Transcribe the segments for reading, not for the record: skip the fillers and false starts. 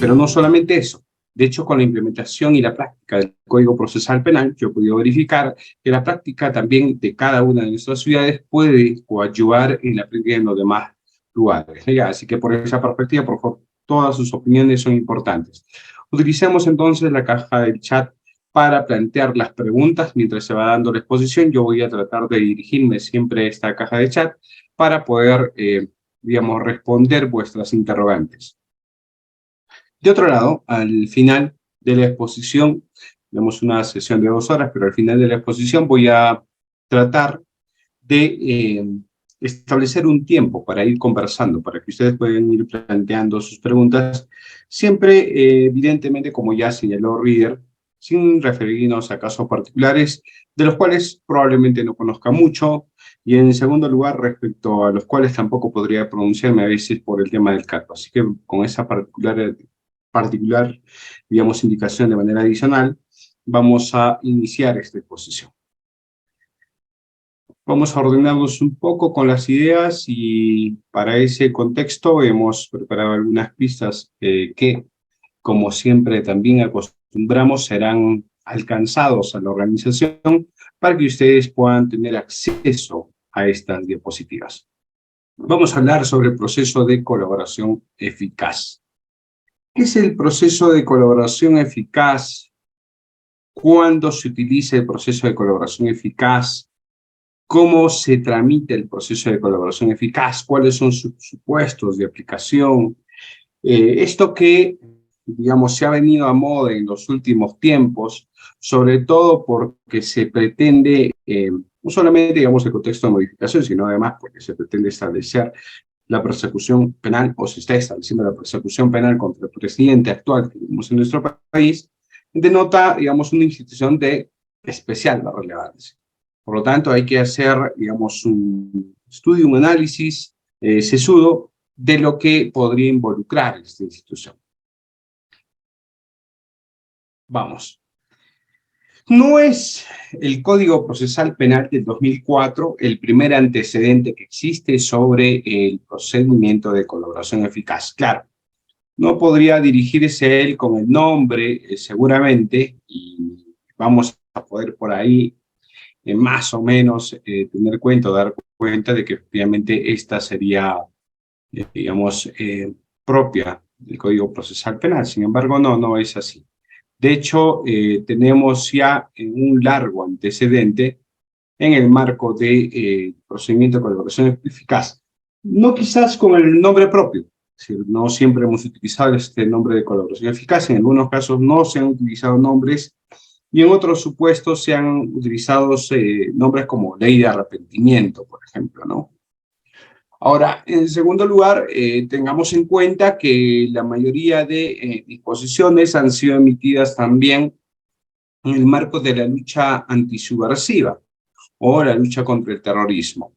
Pero no solamente eso. De hecho, con la implementación y la práctica del Código Procesal Penal, yo he podido verificar que la práctica también de cada una de nuestras ciudades puede coadyuvar en la práctica en los demás lugares. ¿Ya? Así que por esa perspectiva, por favor, todas sus opiniones son importantes. Utilicemos entonces la caja del chat para plantear las preguntas mientras se va dando la exposición. Yo voy a tratar de dirigirme siempre a esta caja de chat para poder, digamos, responder vuestras interrogantes. De otro lado, al final de la exposición, tenemos una sesión de 2 horas, pero al final de la exposición voy a tratar de establecer un tiempo para ir conversando, para que ustedes puedan ir planteando sus preguntas, siempre, evidentemente, como ya señaló Reader, sin referirnos a casos particulares, de los cuales probablemente no conozca mucho, y en segundo lugar, respecto a los cuales tampoco podría pronunciarme a veces por el tema del caso. Así que con esa particular, digamos, indicación de manera adicional, vamos a iniciar esta exposición. Vamos a ordenarnos un poco con las ideas y para ese contexto hemos preparado algunas pistas que, como siempre también acostumbramos, serán alcanzados a la organización para que ustedes puedan tener acceso a estas diapositivas. Vamos a hablar sobre el proceso de colaboración eficaz. ¿Qué es el proceso de colaboración eficaz? ¿Cuándo se utiliza el proceso de colaboración eficaz? ¿Cómo se tramita el proceso de colaboración eficaz? ¿Cuáles son sus supuestos de aplicación? Esto que, digamos, se ha venido a moda en los últimos tiempos, sobre todo porque se pretende, no solamente, digamos, el contexto de modificación, sino además porque se pretende establecer la persecución penal, o se está estableciendo la persecución penal contra el presidente actual que tenemos en nuestro país, denota, digamos, una institución de especial relevancia. Por lo tanto, hay que hacer, digamos, un estudio, un análisis sesudo de lo que podría involucrar esta institución. Vamos. No es el Código Procesal Penal del 2004 el primer antecedente que existe sobre el procedimiento de colaboración eficaz. Claro, no podría dirigirse a él con el nombre, seguramente, y vamos a poder por ahí más o menos tener cuenta, dar cuenta de que efectivamente esta sería, digamos, propia del Código Procesal Penal. Sin embargo, no es así. De hecho, tenemos ya un largo antecedente en el marco de procedimiento de colaboración eficaz. No quizás con el nombre propio, es decir, no siempre hemos utilizado este nombre de colaboración eficaz, en algunos casos no se han utilizado nombres y en otros supuestos se han utilizado nombres como ley de arrepentimiento, por ejemplo, ¿no? Ahora, en segundo lugar, tengamos en cuenta que la mayoría de disposiciones han sido emitidas también en el marco de la lucha antisubversiva o la lucha contra el terrorismo.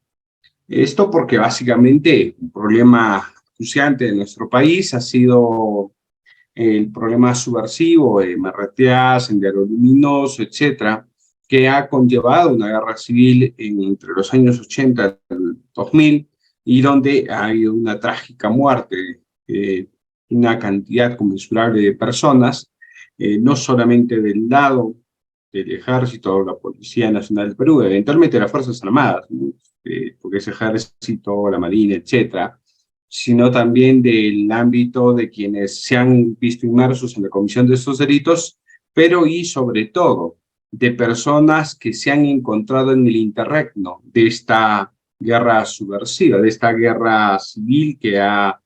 Esto porque básicamente un problema acuciante de nuestro país ha sido el problema subversivo de MRTA, Sendero Luminoso, etcétera, que ha conllevado una guerra civil entre los años 80 y 2000, y donde ha habido una trágica muerte, una cantidad conmensurable de personas, no solamente del lado del Ejército o la Policía Nacional del Perú, eventualmente las Fuerzas Armadas, ¿no? Porque es Ejército, la Marina, etcétera, sino también del ámbito de quienes se han visto inmersos en la comisión de estos delitos, pero y sobre todo de personas que se han encontrado en el interregno de esta guerra subversiva, de esta guerra civil que ha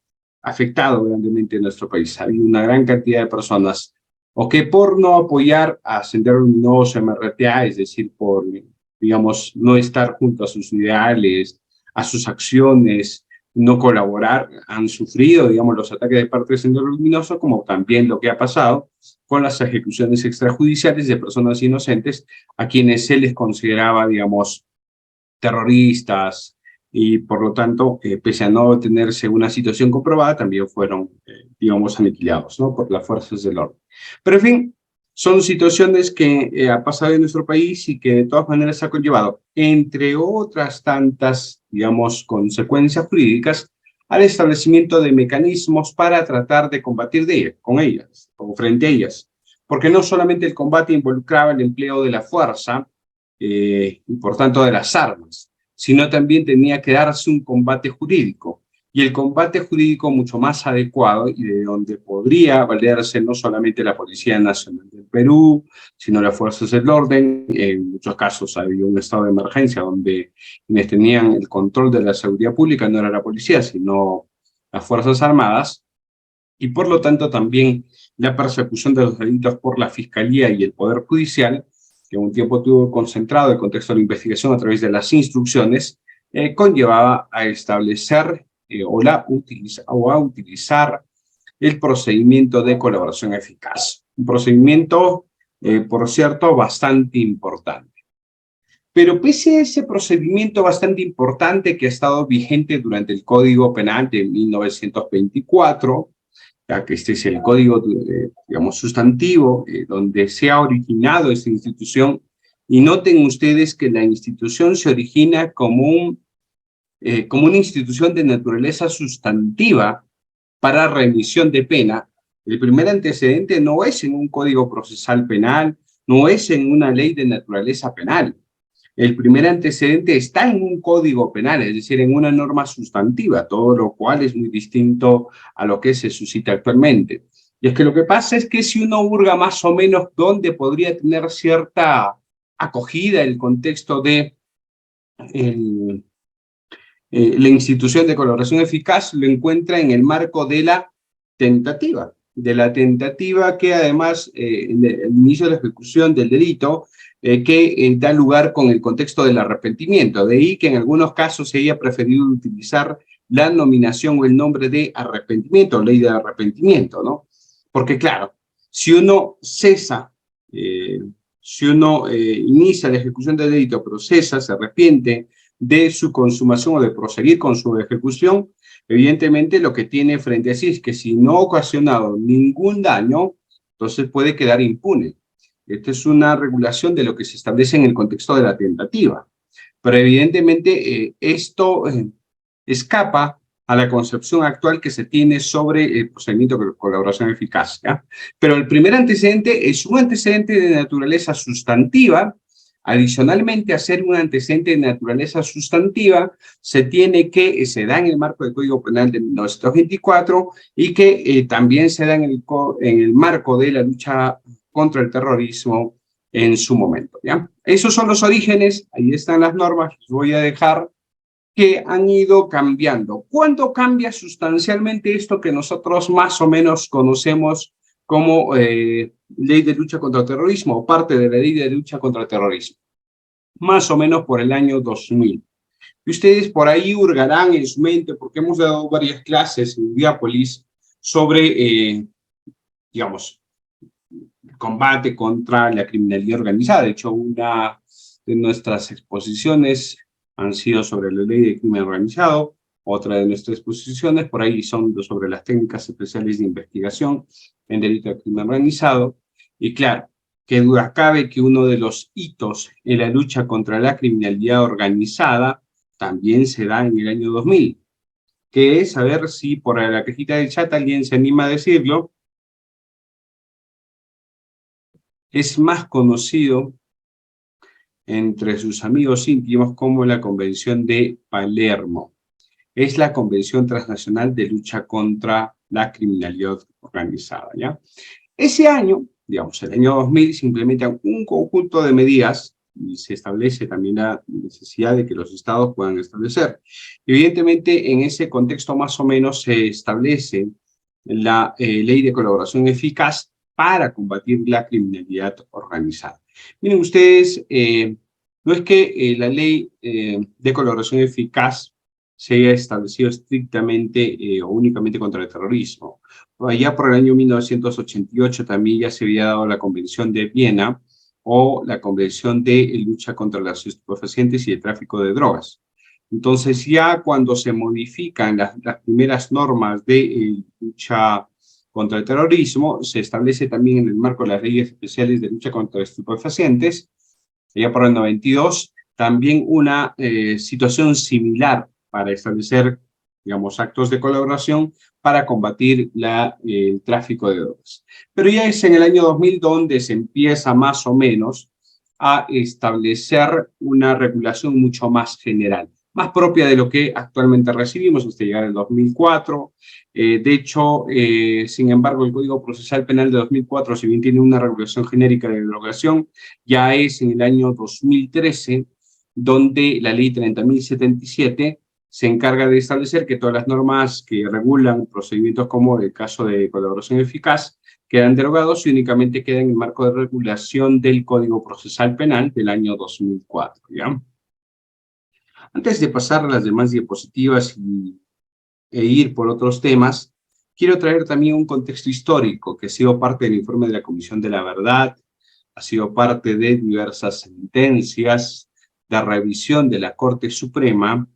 afectado grandemente a nuestro país. Hay una gran cantidad de personas o que por no apoyar a Sendero Luminoso, MRTA, es decir, por, digamos, no estar junto a sus ideales, a sus acciones, no colaborar, han sufrido, digamos, los ataques de parte de Sendero Luminoso, como también lo que ha pasado con las ejecuciones extrajudiciales de personas inocentes a quienes se les consideraba, digamos, terroristas, y por lo tanto, pese a no tenerse una situación comprobada, también fueron, digamos, aniquilados, ¿no?, por las fuerzas del orden. Pero en fin, son situaciones que ha pasado en nuestro país y que de todas maneras ha conllevado, entre otras tantas, digamos, consecuencias jurídicas, al establecimiento de mecanismos para tratar de combatir con ellas, o frente a ellas. Porque no solamente el combate involucraba el empleo de la fuerza, y por tanto de las armas, sino también tenía que darse un combate jurídico, y el combate jurídico mucho más adecuado y de donde podría valerse no solamente la Policía Nacional del Perú, sino las fuerzas del orden. En muchos casos había un estado de emergencia donde quienes tenían el control de la seguridad pública no era la policía, sino las Fuerzas Armadas, y por lo tanto también la persecución de los delitos por la Fiscalía y el Poder Judicial, que un tiempo tuvo concentrado el contexto de la investigación a través de las instrucciones, conllevaba a establecer o a utilizar el procedimiento de colaboración eficaz. Un procedimiento, por cierto, bastante importante. Pero pese a ese procedimiento bastante importante que ha estado vigente durante el Código Penal de 1924, ya que este es el código, digamos, sustantivo, donde se ha originado esta institución, y noten ustedes que la institución se origina como una institución de naturaleza sustantiva para remisión de pena. El primer antecedente no es en un código procesal penal, no es en una ley de naturaleza penal. El primer antecedente está en un código penal, es decir, en una norma sustantiva, todo lo cual es muy distinto a lo que se suscita actualmente. Y es que lo que pasa es que si uno hurga más o menos dónde podría tener cierta acogida el contexto de la institución de colaboración eficaz, lo encuentra en el marco de la tentativa que además en el inicio de la ejecución del delito, que da lugar con el contexto del arrepentimiento. De ahí que en algunos casos se haya preferido utilizar la nominación o el nombre de arrepentimiento, ley de arrepentimiento, ¿no? Porque claro, si uno cesa, si uno inicia la ejecución del delito, procesa, se arrepiente de su consumación o de proseguir con su ejecución, evidentemente lo que tiene frente a sí es que si no ha ocasionado ningún daño, entonces puede quedar impune. Esta es una regulación de lo que se establece en el contexto de la tentativa. Pero evidentemente esto escapa a la concepción actual que se tiene sobre el procedimiento de colaboración eficaz, ¿ya? Pero el primer antecedente es un antecedente de naturaleza sustantiva. Adicionalmente, a ser un antecedente de naturaleza sustantiva, se da en el marco del Código Penal de 1924 y que también se da en el marco de la lucha contra el terrorismo en su momento, ¿ya? Esos son los orígenes, ahí están las normas, les voy a dejar, que han ido cambiando. ¿Cuándo cambia sustancialmente esto que nosotros más o menos conocemos como ley de lucha contra el terrorismo o parte de la ley de lucha contra el terrorismo? Más o menos por el año 2000. Y ustedes por ahí hurgarán en su mente, porque hemos dado varias clases en Diápolis sobre, digamos, combate contra la criminalidad organizada. De hecho, una de nuestras exposiciones han sido sobre la ley de crimen organizado, otra de nuestras exposiciones por ahí son sobre las técnicas especiales de investigación en delito de crimen organizado. Y claro, qué duda cabe que uno de los hitos en la lucha contra la criminalidad organizada también se da en el año 2000, que es, a ver si por la cajita del chat alguien se anima a decirlo, es más conocido entre sus amigos íntimos como la Convención de Palermo. Es la Convención Transnacional de Lucha contra la Criminalidad Organizada, ¿ya? Ese año, digamos, el año 2000, se implementan un conjunto de medidas y se establece también la necesidad de que los estados puedan establecer. Evidentemente, en ese contexto más o menos se establece la ley de colaboración eficaz para combatir la criminalidad organizada. Miren ustedes, no es que la ley de colaboración eficaz se haya establecido estrictamente o únicamente contra el terrorismo. Allá por el año 1988 también ya se había dado la Convención de Viena o la Convención de Lucha contra los Estupefacientes y el Tráfico de Drogas. Entonces ya cuando se modifican las primeras normas de lucha contra el terrorismo, se establece también en el marco de las leyes especiales de lucha contra estupefacientes, ya por el 92, también una situación similar para establecer digamos, actos de colaboración para combatir el tráfico de drogas. Pero ya es en el año 2000 donde se empieza más o menos a establecer una regulación mucho más general, más propia de lo que actualmente recibimos hasta llegar al 2004. De hecho, sin embargo, el Código Procesal Penal de 2004, si bien tiene una regulación genérica de drogación, ya es en el año 2013 donde la ley 30.077 se encarga de establecer que todas las normas que regulan procedimientos como el caso de colaboración eficaz quedan derogados y únicamente quedan en el marco de regulación del Código Procesal Penal del año 2004, ¿ya? Antes de pasar a las demás diapositivas e ir por otros temas, quiero traer también un contexto histórico que ha sido parte del informe de la Comisión de la Verdad, ha sido parte de diversas sentencias, de revisión de la Corte Suprema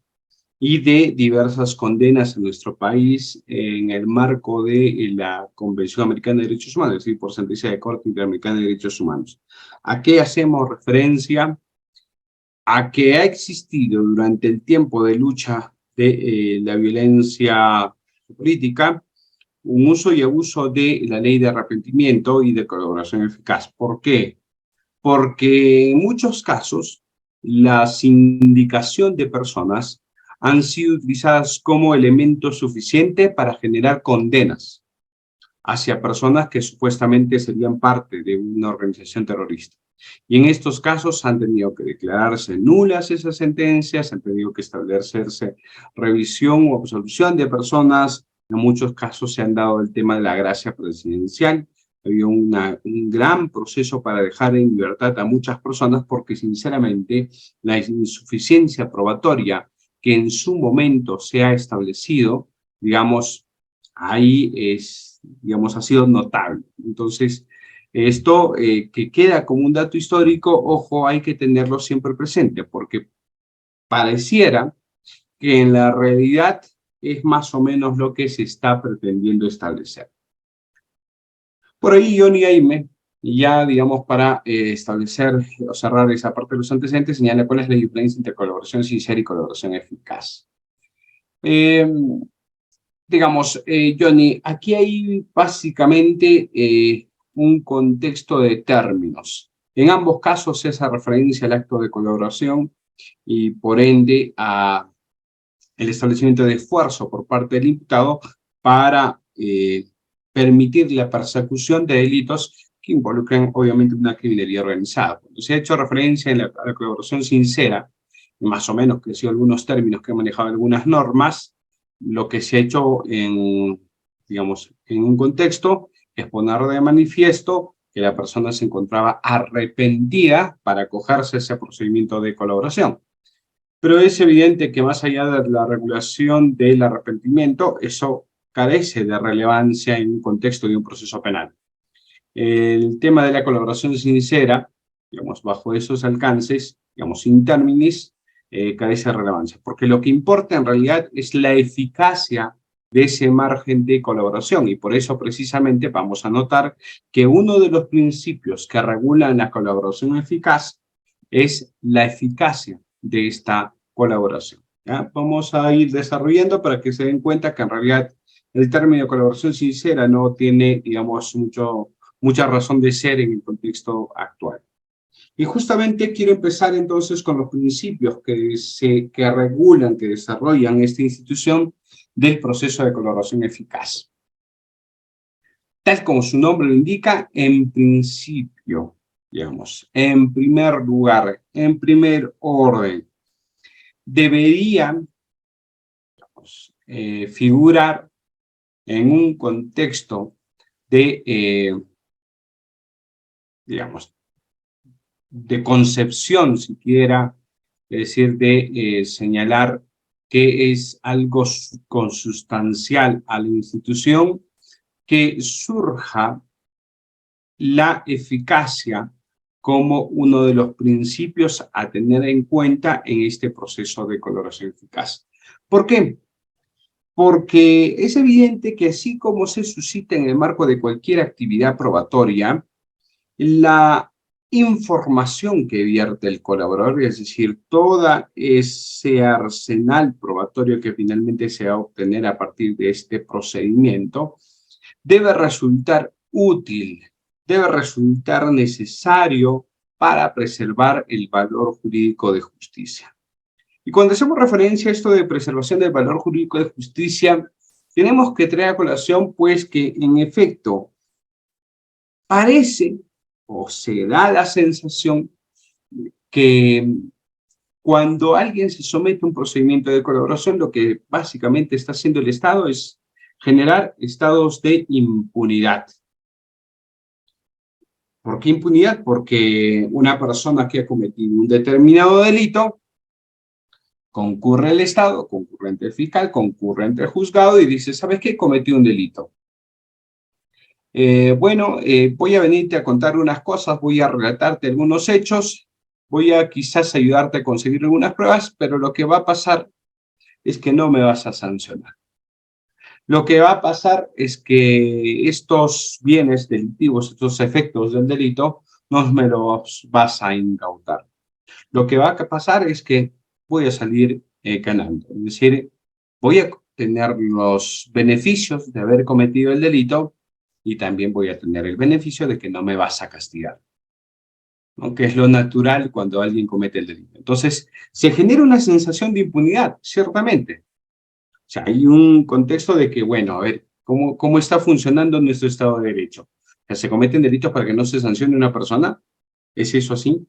y de diversas condenas en nuestro país en el marco de la Convención Americana de Derechos Humanos, es decir, por sentencia de Corte Interamericana de Derechos Humanos. ¿A qué hacemos referencia? A que ha existido durante el tiempo de lucha de la violencia política un uso y abuso de la ley de arrepentimiento y de colaboración eficaz. ¿Por qué? Porque en muchos casos la sindicación de personas han sido utilizadas como elemento suficiente para generar condenas hacia personas que supuestamente serían parte de una organización terrorista. Y en estos casos han tenido que declararse nulas esas sentencias, han tenido que establecerse revisión o absolución de personas. En muchos casos se han dado el tema de la gracia presidencial. Había un gran proceso para dejar en libertad a muchas personas porque sinceramente la insuficiencia probatoria que en su momento se ha establecido, digamos, ahí digamos, ha sido notable. Entonces, esto que queda como un dato histórico, ojo, hay que tenerlo siempre presente, porque pareciera que en la realidad es más o menos lo que se está pretendiendo establecer. Por ahí, Johnny Aime, ya digamos para establecer o cerrar esa parte de los antecedentes, señala cuál es la diferencia entre colaboración sincera y colaboración eficaz. Digamos, Johnny, aquí hay básicamente un contexto de términos. En ambos casos se hace referencia al acto de colaboración y por ende a el establecimiento de esfuerzo por parte del imputado para permitir la persecución de delitos que involucran obviamente una criminalidad organizada. Cuando se ha hecho referencia a la colaboración sincera, más o menos que han sido algunos términos que han manejado algunas normas, lo que se ha hecho digamos, en un contexto es poner de manifiesto que la persona se encontraba arrepentida para acogerse a ese procedimiento de colaboración. Pero es evidente que más allá de la regulación del arrepentimiento, eso carece de relevancia en un contexto de un proceso penal. El tema de la colaboración sincera, digamos, bajo esos alcances, digamos, in terminis, carece de relevancia, porque lo que importa en realidad es la eficacia de ese margen de colaboración, y por eso precisamente vamos a notar que uno de los principios que regulan la colaboración eficaz es la eficacia de esta colaboración. ¿Ya? Vamos a ir desarrollando para que se den cuenta que en realidad el término colaboración sincera no tiene, digamos, mucha razón de ser en el contexto actual. Y justamente quiero empezar entonces con los principios que regulan, que desarrollan esta institución del proceso de colaboración eficaz. Tal como su nombre lo indica, en principio, digamos, en primer lugar, en primer orden, deberían figurar en un contexto de, digamos, de concepción, siquiera, es decir, de señalar que es algo consustancial a la institución, que surja la eficacia como uno de los principios a tener en cuenta en este proceso de colaboración eficaz. ¿Por qué? Porque es evidente que así como se suscita en el marco de cualquier actividad probatoria, la información que vierte el colaborador, es decir, todo ese arsenal probatorio que finalmente se va a obtener a partir de este procedimiento, debe resultar útil, debe resultar necesario para preservar el valor jurídico de justicia. Y cuando hacemos referencia a esto de preservación del valor jurídico de justicia, tenemos que traer a colación, pues, que en efecto parece o se da la sensación que cuando alguien se somete a un procedimiento de colaboración, lo que básicamente está haciendo el Estado es generar estados de impunidad. ¿Por qué impunidad? Porque una persona que ha cometido un determinado delito concurre el Estado, concurre ante el fiscal, concurre ante el juzgado y dice, ¿sabes qué? Cometí un delito. Voy a venirte a contar unas cosas, voy a relatarte algunos hechos, voy a quizás ayudarte a conseguir algunas pruebas, pero lo que va a pasar es que no me vas a sancionar. Lo que va a pasar es que estos bienes delictivos, estos efectos del delito, no me los vas a incautar. Lo que va a pasar es que voy a salir ganando. Es decir, voy a tener los beneficios de haber cometido el delito y también voy a tener el beneficio de que no me vas a castigar, ¿no? Que es lo natural cuando alguien comete el delito. Entonces, se genera una sensación de impunidad, ciertamente. O sea, hay un contexto de que, bueno, a ver, ¿cómo está funcionando nuestro Estado de Derecho? O sea, ¿se cometen delitos para que no se sancione una persona? ¿Es eso así?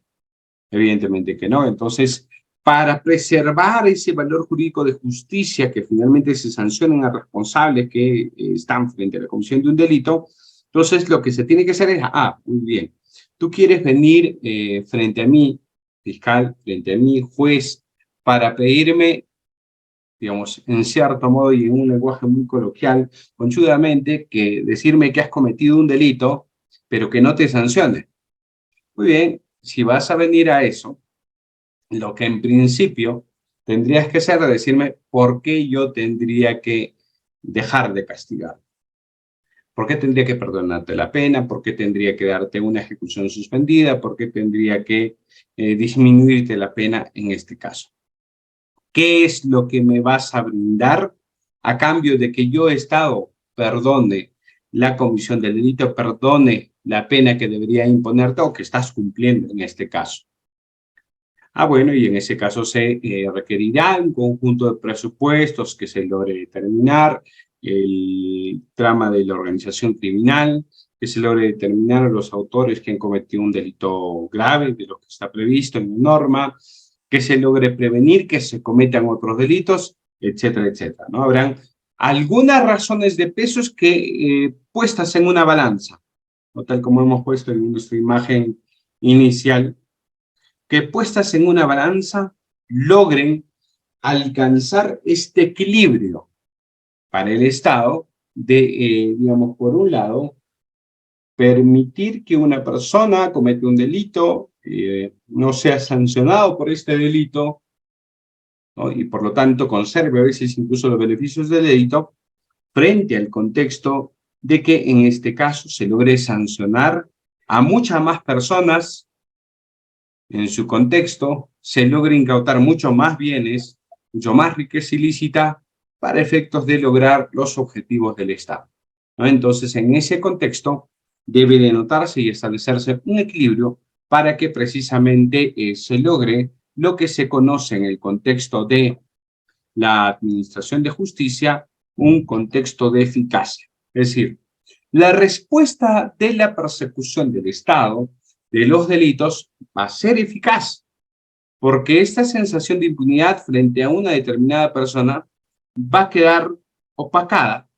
Evidentemente que no. Entonces, para preservar ese valor jurídico de justicia, que finalmente se sancionen a responsables que están frente a la comisión de un delito, entonces lo que se tiene que hacer es, muy bien, tú quieres venir frente a mí, fiscal, frente a mí, juez, para pedirme, digamos, en cierto modo y en un lenguaje muy coloquial, conchudamente, que decirme que has cometido un delito, pero que no te sancione. Muy bien, si vas a venir a eso, lo que en principio tendrías que hacer es decirme por qué yo tendría que dejar de castigar. ¿Por qué tendría que perdonarte la pena? ¿Por qué tendría que darte una ejecución suspendida? ¿Por qué tendría que disminuirte la pena en este caso? ¿Qué es lo que me vas a brindar a cambio de que yo, Estado, perdone la comisión del delito, perdone la pena que debería imponerte o que estás cumpliendo en este caso? Bueno, y en ese caso se requerirá un conjunto de presupuestos que se logre determinar, el trama de la organización criminal, que se logre determinar a los autores que han cometido un delito grave de lo que está previsto en la norma, que se logre prevenir que se cometan otros delitos, etcétera, etcétera, ¿no? Habrán algunas razones de pesos que puestas en una balanza, ¿no? Tal como hemos puesto en nuestra imagen inicial, que puestas en una balanza logren alcanzar este equilibrio para el Estado de, digamos, por un lado, permitir que una persona cometa un delito, no sea sancionado por este delito, ¿no? Y por lo tanto conserve a veces incluso los beneficios del delito, frente al contexto de que en este caso se logre sancionar a muchas más personas en su contexto, se logra incautar mucho más bienes, mucho más riqueza ilícita para efectos de lograr los objetivos del Estado, ¿no? Entonces, en ese contexto, debe de notarse y establecerse un equilibrio para que precisamente se logre lo que se conoce en el contexto de la administración de justicia, un contexto de eficacia. Es decir, la respuesta de la persecución del Estado de los delitos va a ser eficaz, porque esta sensación de impunidad frente a una determinada persona va a quedar opacada,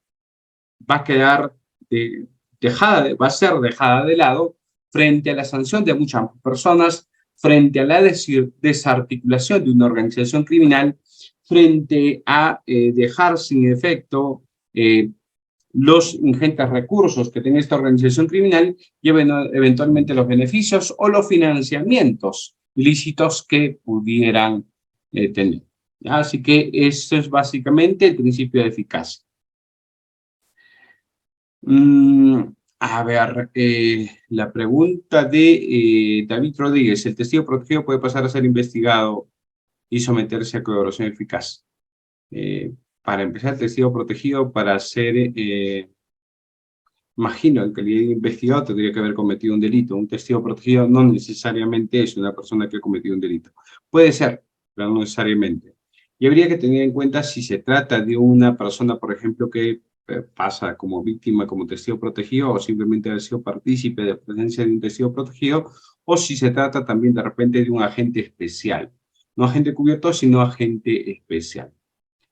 va a quedar va a ser dejada de lado frente a la sanción de muchas personas, frente a la desarticulación de una organización criminal, frente a dejar sin efecto los ingentes recursos que tiene esta organización criminal y eventualmente los beneficios o los financiamientos ilícitos que pudieran tener. Así que eso es básicamente el principio de eficacia. A ver, la pregunta de David Rodríguez. ¿El testigo protegido puede pasar a ser investigado y someterse a colaboración eficaz? Para empezar, el testigo protegido para ser, imagino, en calidad de investigado tendría que haber cometido un delito. Un testigo protegido no necesariamente es una persona que ha cometido un delito. Puede ser, pero no necesariamente. Y habría que tener en cuenta si se trata de una persona, por ejemplo, que pasa como víctima, como testigo protegido, o simplemente ha sido partícipe de la presencia de un testigo protegido, o si se trata también de repente de un agente especial. No agente cubierto, sino agente especial.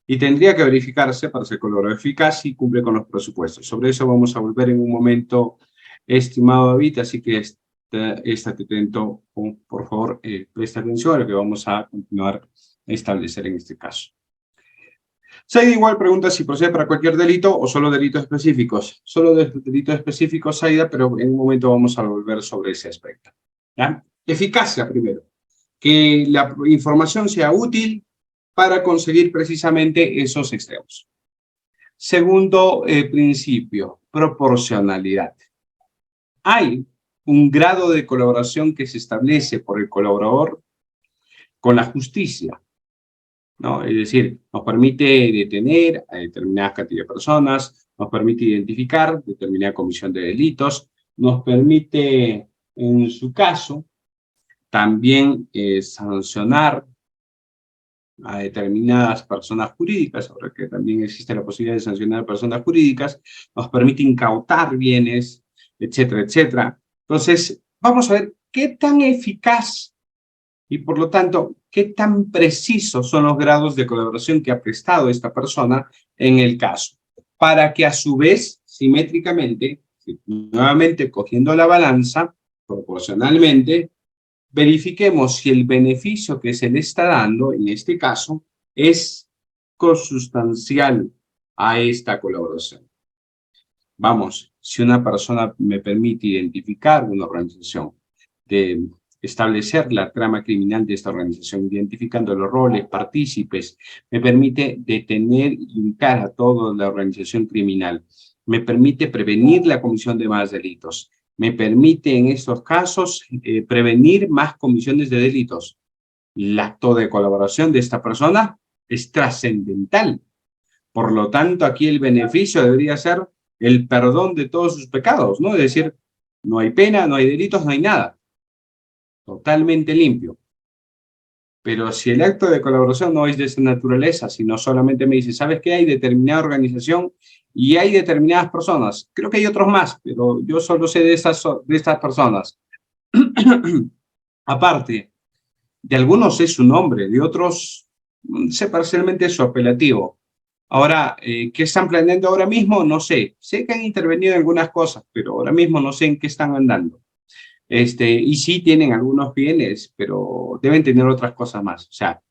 Y tendría que verificarse para ser colaborador eficaz y cumple con los presupuestos. Sobre eso vamos a volver en un momento, estimado David, así que estate atento, por favor, presta atención a lo que vamos a continuar a establecer en este caso. Saida igual pregunta si procede para cualquier delito o solo delitos específicos. Solo de delitos específicos, Saida, pero en un momento vamos a volver sobre ese aspecto. ¿Ya? Eficacia primero. Que la información sea útil para conseguir precisamente esos extremos. Segundo principio, proporcionalidad. Hay un grado de colaboración que se establece por el colaborador con la justicia, ¿no? Es decir, nos permite detener a determinadas cantidad de personas, nos permite identificar determinada comisión de delitos, nos permite, en su caso, también sancionar a determinadas personas jurídicas, ahora que también existe la posibilidad de sancionar a personas jurídicas, nos permite incautar bienes, etcétera, etcétera. Entonces, vamos a ver qué tan eficaz y, por lo tanto, qué tan precisos son los grados de colaboración que ha prestado esta persona en el caso, para que a su vez, simétricamente, nuevamente cogiendo la balanza, proporcionalmente, verifiquemos si el beneficio que se le está dando, en este caso, es consustancial a esta colaboración. Vamos, si una persona me permite identificar una organización, de establecer la trama criminal de esta organización, identificando los roles, partícipes, me permite detener y ubicar a toda la organización criminal, me permite prevenir la comisión de más delitos, me permite en estos casos prevenir más comisiones de delitos. El acto de colaboración de esta persona es trascendental. Por lo tanto, aquí el beneficio debería ser el perdón de todos sus pecados, ¿no? Es decir, no hay pena, no hay delitos, no hay nada. Totalmente limpio. Pero si el acto de colaboración no es de esa naturaleza, sino solamente me dice, ¿sabes qué? Hay determinada organización y hay determinadas personas. Creo que hay otros más, pero yo solo sé de estas personas. Aparte, de algunos es su nombre, de otros sé parcialmente su apelativo. Ahora, ¿qué están planeando ahora mismo? No sé. Sé que han intervenido en algunas cosas, pero ahora mismo no sé en qué están andando. Y sí tienen algunos bienes, pero deben tener otras cosas más. O sea,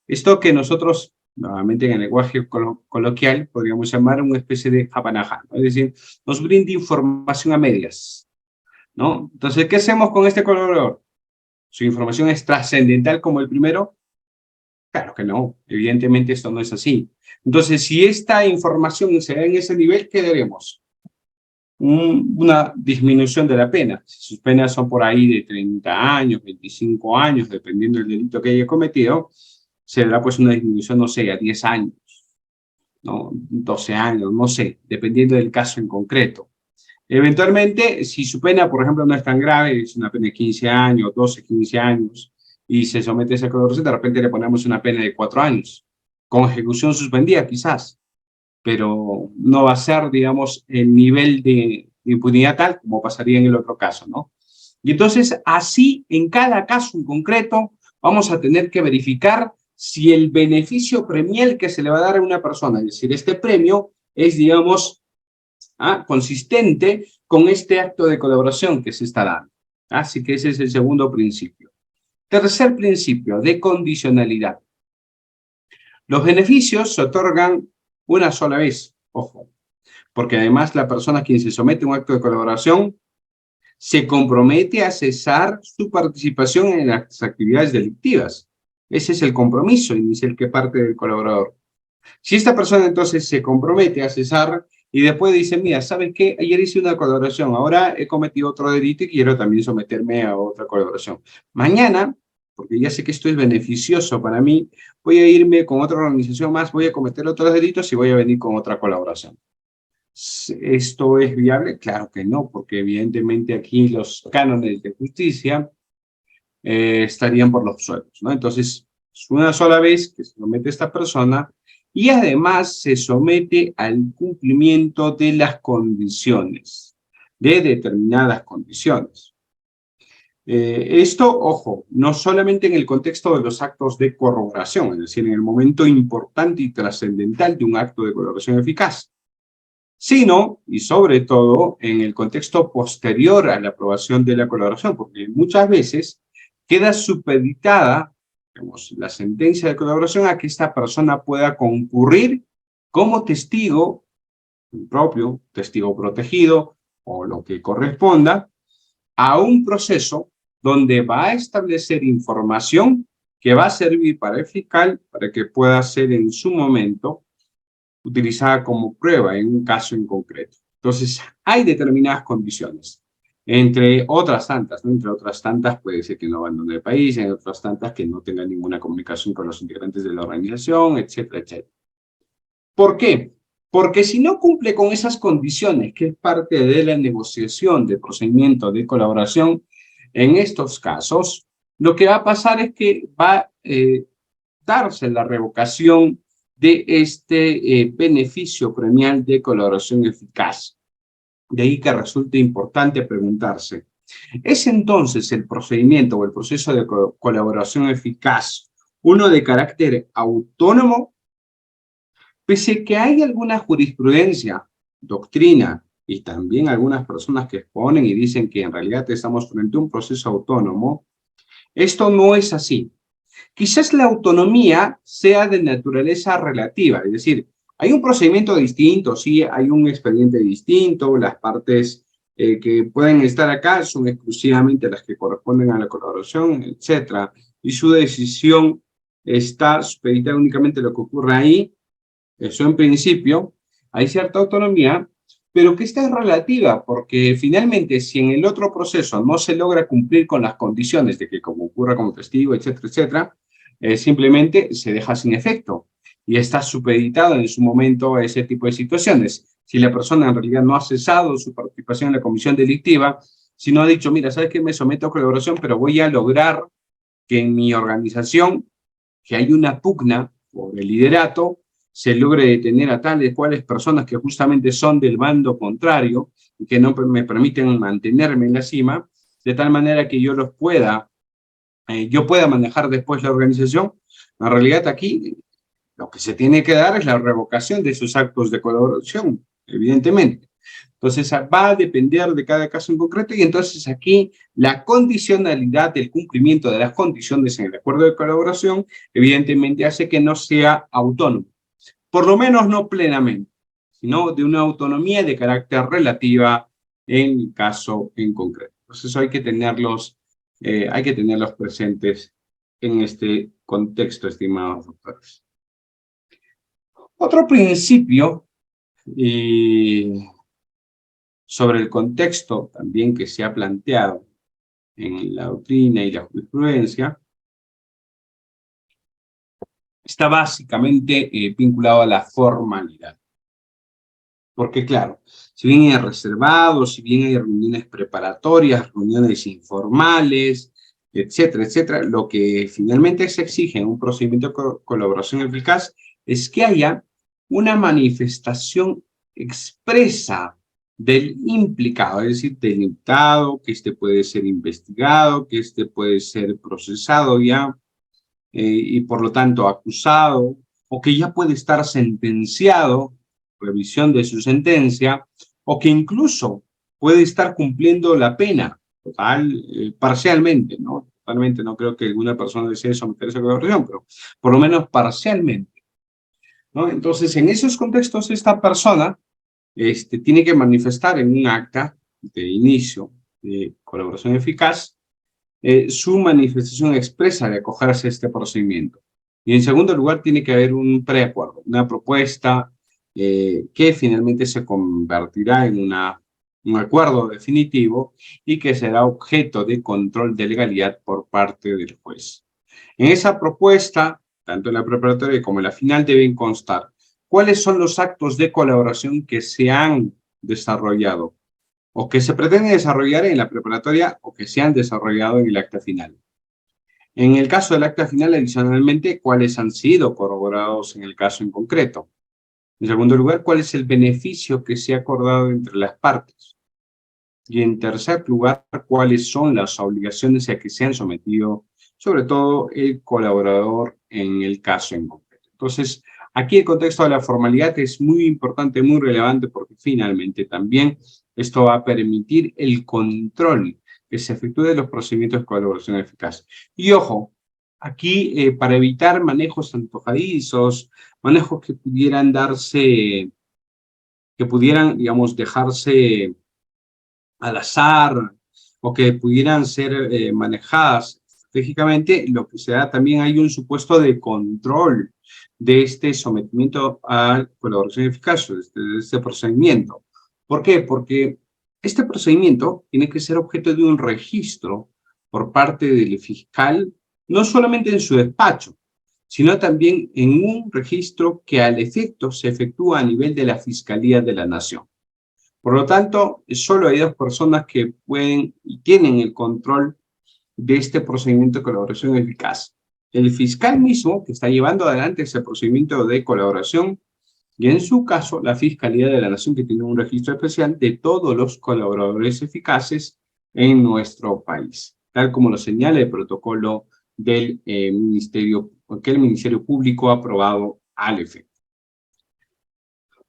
esto que nosotros, nuevamente en el lenguaje coloquial, podríamos llamar una especie de japanaja, ¿no? Es decir, nos brinda información a medias, ¿no? Entonces, ¿qué hacemos con este colaborador? ¿Su información es trascendental como el primero? Claro que no, evidentemente esto no es así. Entonces, si esta información se da en ese nivel, ¿qué daremos? Una disminución de la pena. Si sus penas son por ahí de 30 años, 25 años, dependiendo del delito que haya cometido, se dará pues una disminución, no sé, a 10 años, ¿no? 12 años, no sé, dependiendo del caso en concreto. Eventualmente, si su pena, por ejemplo, no es tan grave, es una pena de 15 años, 12, 15 años, y se somete a esa colaboración, de repente le ponemos una pena de 4 años, con ejecución suspendida quizás, pero no va a ser, digamos, el nivel de impunidad tal como pasaría en el otro caso, ¿no? Y entonces, así, en cada caso en concreto, vamos a tener que verificar si el beneficio premial que se le va a dar a una persona, es decir, este premio es, digamos, consistente con este acto de colaboración que se está dando. Así que ese es el segundo principio. Tercer principio, de condicionalidad. Los beneficios se otorgan una sola vez, ojo, porque además la persona a quien se somete a un acto de colaboración se compromete a cesar su participación en las actividades delictivas. Ese es el compromiso inicial que parte del colaborador. Si esta persona entonces se compromete a cesar, y después dice, mira, ¿sabes qué? Ayer hice una colaboración, ahora he cometido otro delito y quiero también someterme a otra colaboración. Mañana, porque ya sé que esto es beneficioso para mí, voy a irme con otra organización más, voy a cometer otros delitos y voy a venir con otra colaboración. ¿Esto es viable? Claro que no, porque evidentemente aquí los cánones de justicia estarían por los suelos, ¿no? Entonces, es una sola vez que se somete esta persona y además se somete al cumplimiento de las condiciones, de determinadas condiciones. Esto, ojo, no solamente en el contexto de los actos de corroboración, es decir, en el momento importante y trascendental de un acto de colaboración eficaz, sino, y sobre todo, en el contexto posterior a la aprobación de la colaboración, porque muchas veces queda supeditada, digamos, la sentencia de colaboración a que esta persona pueda concurrir como testigo propio, testigo protegido, o lo que corresponda, a un proceso donde va a establecer información que va a servir para el fiscal para que pueda ser en su momento utilizada como prueba en un caso en concreto. Entonces, hay determinadas condiciones, entre otras tantas, ¿no? Entre otras tantas puede ser que no abandone el país, entre otras tantas que no tenga ninguna comunicación con los integrantes de la organización, etcétera, etcétera. ¿Por qué? Porque si no cumple con esas condiciones, que es parte de la negociación del procedimiento de colaboración, en estos casos, lo que va a pasar es que va a darse la revocación de este beneficio premial de colaboración eficaz. De ahí que resulte importante preguntarse, ¿es entonces el procedimiento o el proceso de colaboración eficaz uno de carácter autónomo? Pese que hay alguna jurisprudencia, doctrina y también algunas personas que exponen y dicen que en realidad estamos frente a un proceso autónomo, esto no es así. Quizás la autonomía sea de naturaleza relativa, es decir, hay un procedimiento distinto, sí, hay un expediente distinto, las partes que pueden estar acá son exclusivamente las que corresponden a la colaboración, etcétera, y su decisión está supeditada únicamente a lo que ocurre ahí. Eso en principio, hay cierta autonomía, pero que esta es relativa, porque finalmente si en el otro proceso no se logra cumplir con las condiciones de que como ocurra como testigo, etcétera, etcétera, simplemente se deja sin efecto y está supeditado en su momento a ese tipo de situaciones. Si la persona en realidad no ha cesado su participación en la comisión delictiva, si no ha dicho, mira, ¿sabes qué? Me someto a colaboración, pero voy a lograr que en mi organización, que hay una pugna por el liderato, se logre detener a tales cuales personas que justamente son del bando contrario y que no me permiten mantenerme en la cima, de tal manera que yo los pueda, yo pueda manejar después la organización. En realidad aquí lo que se tiene que dar es la revocación de esos actos de colaboración, evidentemente. Entonces va a depender de cada caso en concreto y entonces aquí la condicionalidad del cumplimiento de las condiciones en el acuerdo de colaboración evidentemente hace que no sea autónomo, por lo menos no plenamente, sino de una autonomía de carácter relativa en el caso en concreto. Entonces hay que tenerlos presentes en este contexto, estimados doctores. Otro principio sobre el contexto también que se ha planteado en la doctrina y la jurisprudencia está básicamente vinculado a la formalidad. Porque claro, si bien hay reservados, si bien hay reuniones preparatorias, reuniones informales, etcétera, etcétera, lo que finalmente se exige en un procedimiento de colaboración eficaz es que haya una manifestación expresa del implicado, es decir, del imputado, que este puede ser investigado, que este puede ser procesado ya, y por lo tanto acusado, o que ya puede estar sentenciado, revisión de su sentencia, o que incluso puede estar cumpliendo la pena, parcialmente, ¿no? Totalmente no creo que alguna persona desee someterse a colaboración, pero por lo menos parcialmente, ¿no? Entonces, en esos contextos, esta persona tiene que manifestar en un acta de inicio de colaboración eficaz su manifestación expresa de acogerse a este procedimiento. Y en segundo lugar, tiene que haber un preacuerdo, una propuesta que finalmente se convertirá en un acuerdo definitivo y que será objeto de control de legalidad por parte del juez. En esa propuesta, tanto en la preparatoria como en la final, deben constar cuáles son los actos de colaboración que se han desarrollado o que se pretende desarrollar en la preparatoria o que se han desarrollado en el acta final. En el caso del acta final, adicionalmente, cuáles han sido corroborados en el caso en concreto. En segundo lugar, cuál es el beneficio que se ha acordado entre las partes. Y en tercer lugar, cuáles son las obligaciones a que se han sometido, sobre todo el colaborador en el caso en concreto. Entonces, aquí el contexto de la formalidad es muy importante, muy relevante, porque finalmente también esto va a permitir el control que se efectúe de los procedimientos de colaboración eficaz. Y ojo, aquí para evitar manejos antojadizos, manejos que pudieran darse, que pudieran, digamos, dejarse al azar o que pudieran ser manejadas estratégicamente, lo que se da también hay un supuesto de control de este sometimiento a colaboración eficaz, de este procedimiento. ¿Por qué? Porque este procedimiento tiene que ser objeto de un registro por parte del fiscal, no solamente en su despacho, sino también en un registro que al efecto se efectúa a nivel de la Fiscalía de la Nación. Por lo tanto, solo hay dos personas que pueden y tienen el control de este procedimiento de colaboración eficaz. El fiscal mismo, que está llevando adelante ese procedimiento de colaboración, y en su caso, la Fiscalía de la Nación, que tiene un registro especial de todos los colaboradores eficaces en nuestro país, tal como lo señala el protocolo del Ministerio, que el Ministerio Público ha aprobado al efecto.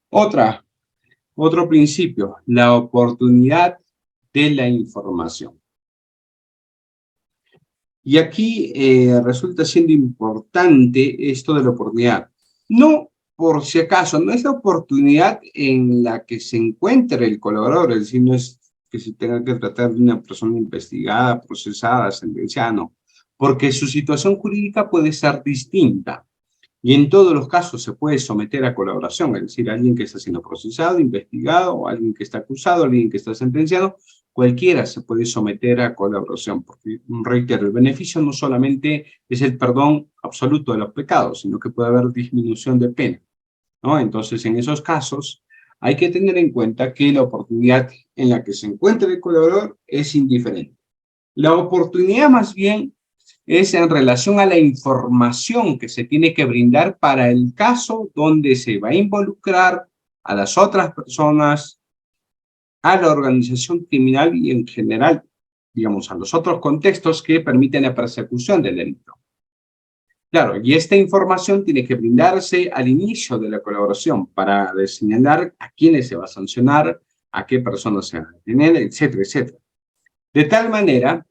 Otro principio, la oportunidad de la información. Y aquí resulta siendo importante esto de la oportunidad. No por si acaso, no es la oportunidad en la que se encuentre el colaborador, es decir, no es que se tenga que tratar de una persona investigada, procesada, sentenciada, no, porque su situación jurídica puede ser distinta. Y en todos los casos se puede someter a colaboración, es decir, alguien que está siendo procesado, investigado, o alguien que está acusado, alguien que está sentenciado, cualquiera se puede someter a colaboración, porque, reitero, el beneficio no solamente es el perdón absoluto de los pecados, sino que puede haber disminución de pena, ¿no? Entonces, en esos casos, hay que tener en cuenta que la oportunidad en la que se encuentra el colaborador es indiferente. La oportunidad más bien es en relación a la información que se tiene que brindar para el caso donde se va a involucrar a las otras personas, a la organización criminal y en general, digamos, a los otros contextos que permiten la persecución del delito. Claro, y esta información tiene que brindarse al inicio de la colaboración para señalar a quiénes se va a sancionar, a qué personas se van a detener, etcétera, etcétera. De tal manera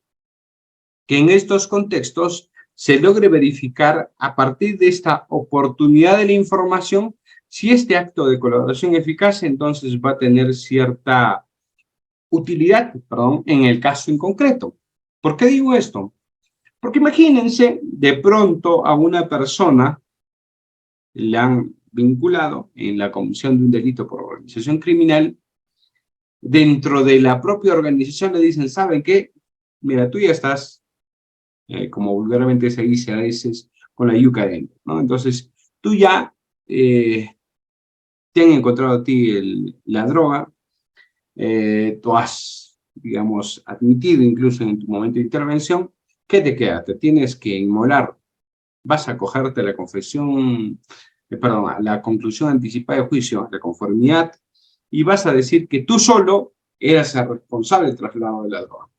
que en estos contextos se logre verificar a partir de esta oportunidad de la información si este acto de colaboración eficaz entonces va a tener cierta utilidad, perdón, en el caso en concreto. ¿Por qué digo esto? Porque imagínense de pronto a una persona le han vinculado en la comisión de un delito por organización criminal, dentro de la propia organización le dicen, ¿saben qué? Mira, tú ya estás como vulgarmente se dice a veces, con la yuca dentro, ¿no? Entonces, tú ya te han encontrado a ti la droga, tú has, digamos, admitido incluso en tu momento de intervención, ¿qué te queda? Te tienes que inmolar, vas a cogerte la confesión, perdón, la conclusión anticipada de juicio, la conformidad, y vas a decir que tú solo eras el responsable del traslado de la droga.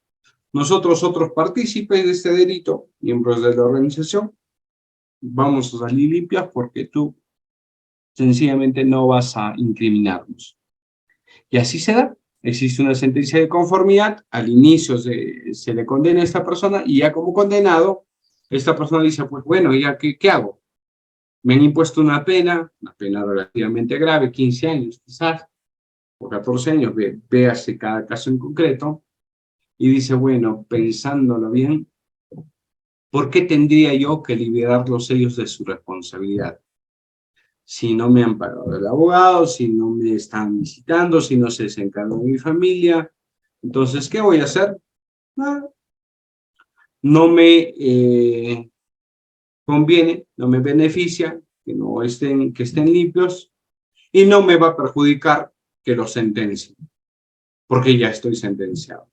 Nosotros, otros partícipes de este delito, miembros de la organización, vamos a salir limpias porque tú sencillamente no vas a incriminarnos. Y así se da. Existe una sentencia de conformidad, al inicio se le condena a esta persona y ya como condenado, esta persona dice, pues bueno, ¿ya qué hago? Me han impuesto una pena relativamente grave, 15 años quizás, o 14 años, véase cada caso en concreto, y dice, bueno, pensándolo bien, ¿por qué tendría yo que liberar los sellos de su responsabilidad? si no me han pagado el abogado, si no me están visitando, si no se encarga de mi familia. Entonces, ¿qué voy a hacer? Nada. No me conviene, no me beneficia que estén limpios y no me va a perjudicar que los sentencien, porque ya estoy sentenciado,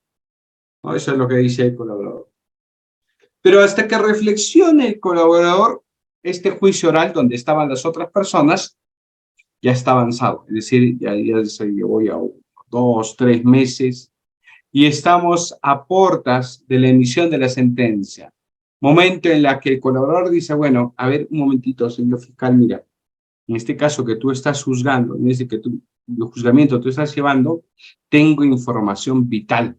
¿no? Eso es lo que dice el colaborador. Pero hasta que reflexione el colaborador, este juicio oral donde estaban las otras personas ya está avanzado, es decir, ya se llevó ya 2, 3 meses y estamos a puertas de la emisión de la sentencia. Momento en la que el colaborador dice, bueno, a ver, un momentito, señor fiscal, mira, en este caso que tú estás juzgando, en este que el juzgamiento tú estás llevando, tengo información vital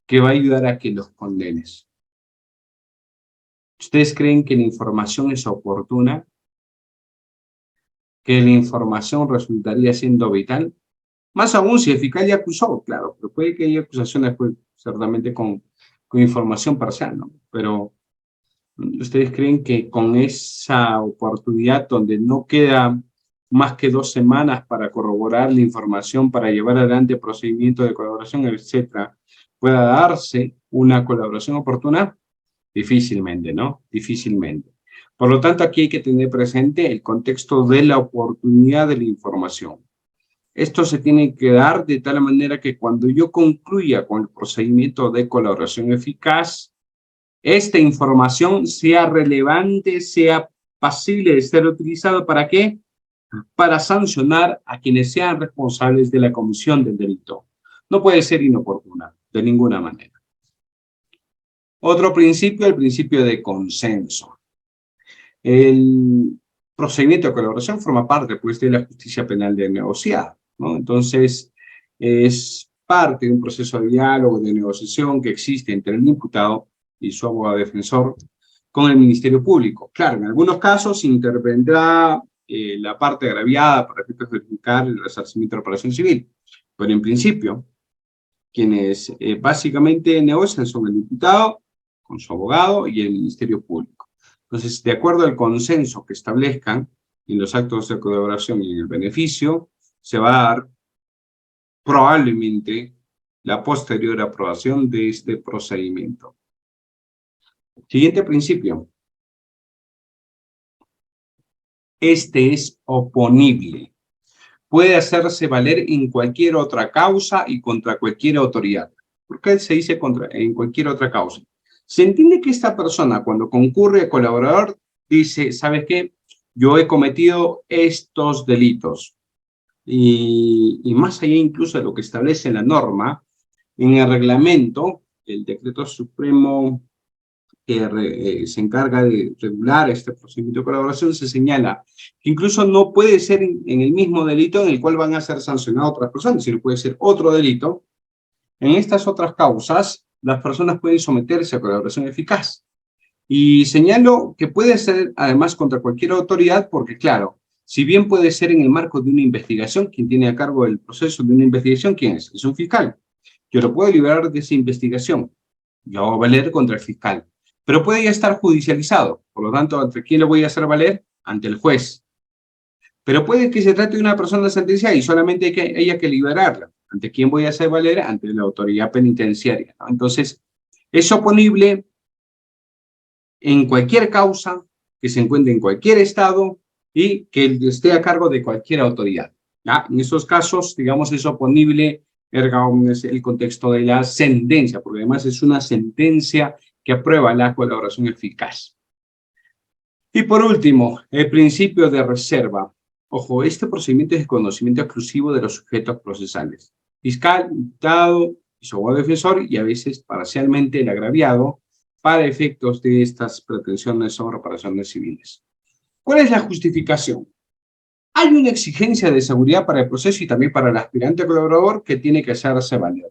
que va a ayudar a que los condenes. ¿Ustedes creen que la información es oportuna? ¿Que la información resultaría siendo vital? Más aún si el fiscal ya acusó, claro, pero puede que haya acusaciones, pues, ciertamente con información parcial, ¿no? Pero ¿ustedes creen que con esa oportunidad donde no queda más que 2 semanas para corroborar la información, para llevar adelante procedimientos de colaboración, etcétera, pueda darse una colaboración oportuna? Difícilmente, ¿no? Difícilmente. Por lo tanto, aquí hay que tener presente el contexto de la oportunidad de la información. Esto se tiene que dar de tal manera que cuando yo concluya con el procedimiento de colaboración eficaz, esta información sea relevante, sea pasible de ser utilizado. ¿Para qué? Para sancionar a quienes sean responsables de la comisión del delito. No puede ser inoportuna, de ninguna manera. Otro principio, el principio de consenso. El procedimiento de colaboración forma parte, pues, de la justicia penal de negociada, ¿no? Entonces, es parte de un proceso de diálogo, de negociación que existe entre el imputado y su abogado defensor con el Ministerio Público. Claro, en algunos casos intervendrá la parte agraviada para efectos de verificar el resarcimiento de reparación civil, pero en principio, quienes básicamente negocian son el imputado con su abogado y el Ministerio Público. Entonces, de acuerdo al consenso que establezcan en los actos de colaboración y en el beneficio, se va a dar probablemente la posterior aprobación de este procedimiento. Siguiente principio. Este es oponible. Puede hacerse valer en cualquier otra causa y contra cualquier autoridad. ¿Por qué se dice en cualquier otra causa? Se entiende que esta persona, cuando concurre a colaborador, dice, ¿sabes qué? Yo he cometido estos delitos. Y más allá incluso de lo que establece la norma, en el reglamento, el decreto supremo que se encarga de regular este procedimiento de colaboración, se señala que incluso no puede ser en el mismo delito en el cual van a ser sancionadas otras personas, sino puede ser otro delito. En estas otras causas, las personas pueden someterse a colaboración eficaz. Y señalo que puede ser además contra cualquier autoridad porque, claro, si bien puede ser en el marco de una investigación, quien tiene a cargo el proceso de una investigación, ¿quién es? Es un fiscal. Yo lo puedo liberar de esa investigación. Yo hago valer contra el fiscal. Pero puede ya estar judicializado. Por lo tanto, ¿ante quién lo voy a hacer valer? Ante el juez. Pero puede que se trate de una persona sentenciada y solamente haya que liberarla. ¿Ante quién voy a hacer valer? Ante la autoridad penitenciaria, ¿no? Entonces, es oponible en cualquier causa, que se encuentre en cualquier estado y que esté a cargo de cualquier autoridad, ¿ya? En esos casos, digamos, es oponible el contexto de la sentencia, porque además es una sentencia que aprueba la colaboración eficaz. Y por último, el principio de reserva. Ojo, este procedimiento es de conocimiento exclusivo de los sujetos procesales. Fiscal, imputado y su abogado defensor, y a veces parcialmente el agraviado, para efectos de estas pretensiones o reparaciones civiles. ¿Cuál es la justificación? Hay una exigencia de seguridad para el proceso y también para el aspirante colaborador que tiene que hacerse valer.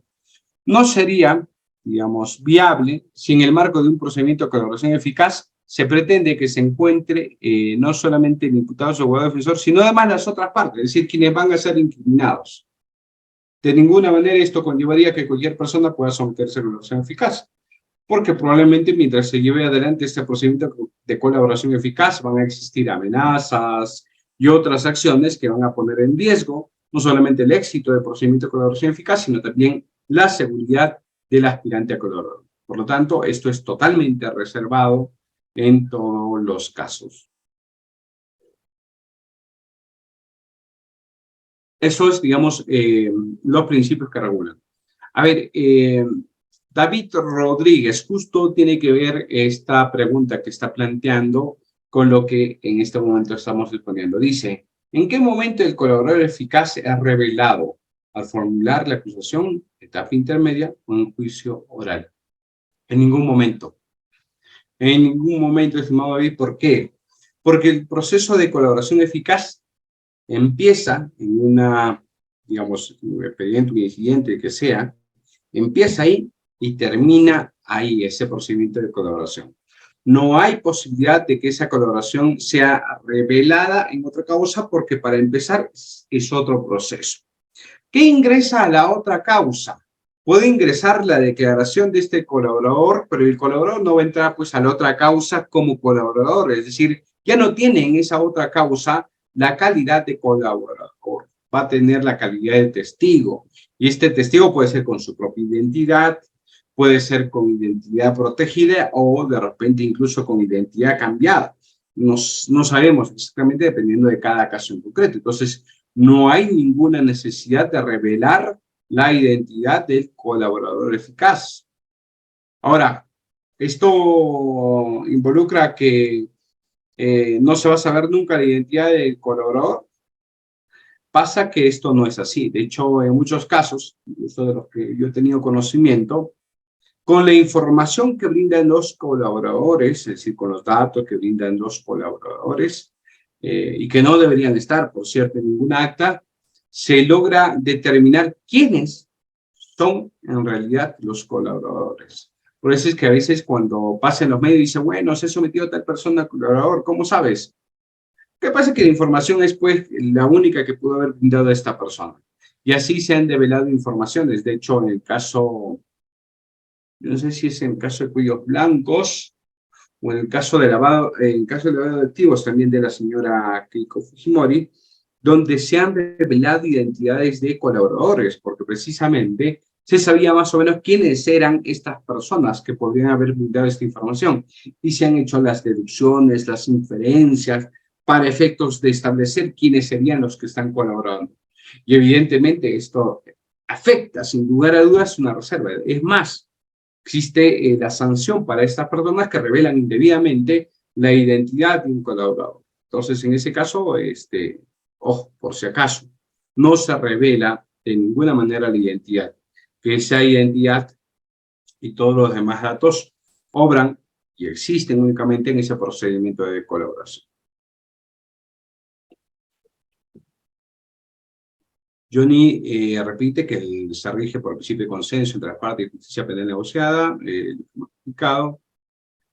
No sería, digamos, viable si en el marco de un procedimiento de colaboración eficaz se pretende que se encuentre no solamente el imputado o su abogado defensor, sino además las otras partes, es decir, quienes van a ser incriminados. De ninguna manera esto conllevaría que cualquier persona pueda someterse a colaboración eficaz, porque probablemente mientras se lleve adelante este procedimiento de colaboración eficaz van a existir amenazas, y otras acciones que van a poner en riesgo no solamente el éxito del procedimiento de colaboración eficaz, sino también la seguridad del aspirante a colaborador. Por lo tanto, esto es totalmente reservado en todos los casos. Eso es, digamos, los principios que regulan. A ver, David Rodríguez justo tiene que ver esta pregunta que está planteando con lo que en este momento estamos exponiendo. Dice, ¿en qué momento el colaborador eficaz es revelado? ¿Al formular la acusación, etapa intermedia o en juicio oral? En ningún momento. En ningún momento, estimado David. ¿Por qué? Porque el proceso de colaboración eficaz empieza en una, digamos, un expediente, un incidente que sea, empieza ahí y termina ahí ese procedimiento de colaboración. No hay posibilidad de que esa colaboración sea revelada en otra causa porque para empezar es otro proceso. ¿Qué ingresa a la otra causa? Puede ingresar la declaración de este colaborador, pero el colaborador no va a entrar pues a la otra causa como colaborador, es decir, ya no tiene en esa otra causa la calidad de colaborador, va a tener la calidad de testigo, y este testigo puede ser con su propia identidad, puede ser con identidad protegida o de repente incluso con identidad cambiada. No sabemos exactamente dependiendo de cada caso en concreto. Entonces, no hay ninguna necesidad de revelar la identidad del colaborador eficaz. Ahora, esto involucra que no se va a saber nunca la identidad del colaborador. Pasa que esto no es así. De hecho, en muchos casos, incluso de los que yo he tenido conocimiento, con la información que brindan los colaboradores, es decir, con los datos que brindan los colaboradores, y que no deberían estar, por cierto, en ningún acta, se logra determinar quiénes son en realidad los colaboradores. Por eso es que a veces cuando pasan los medios dicen, bueno, se ha sometido a tal persona colaborador, ¿cómo sabes? ¿Qué pasa? Que la información es pues la única que pudo haber brindado a esta persona. Y así se han develado informaciones. De hecho, en el caso, no sé si es en el caso de cuellos blancos o en el caso de lavado, de activos también de la señora Keiko Fujimori, donde se han revelado identidades de colaboradores, porque precisamente se sabía más o menos quiénes eran estas personas que podrían haber brindado esta información. Y se han hecho las deducciones, las inferencias, para efectos de establecer quiénes serían los que están colaborando. Y evidentemente esto afecta, sin lugar a dudas, una reserva. Es más, existe la sanción para estas personas que revelan indebidamente la identidad de un colaborador. Entonces, en ese caso, ojo, por si acaso, no se revela de ninguna manera la identidad, que esa identidad y todos los demás datos obran y existen únicamente en ese procedimiento de colaboración. Johnny repite que se rige por el principio de consenso entre las partes de justicia penal negociada, explicado.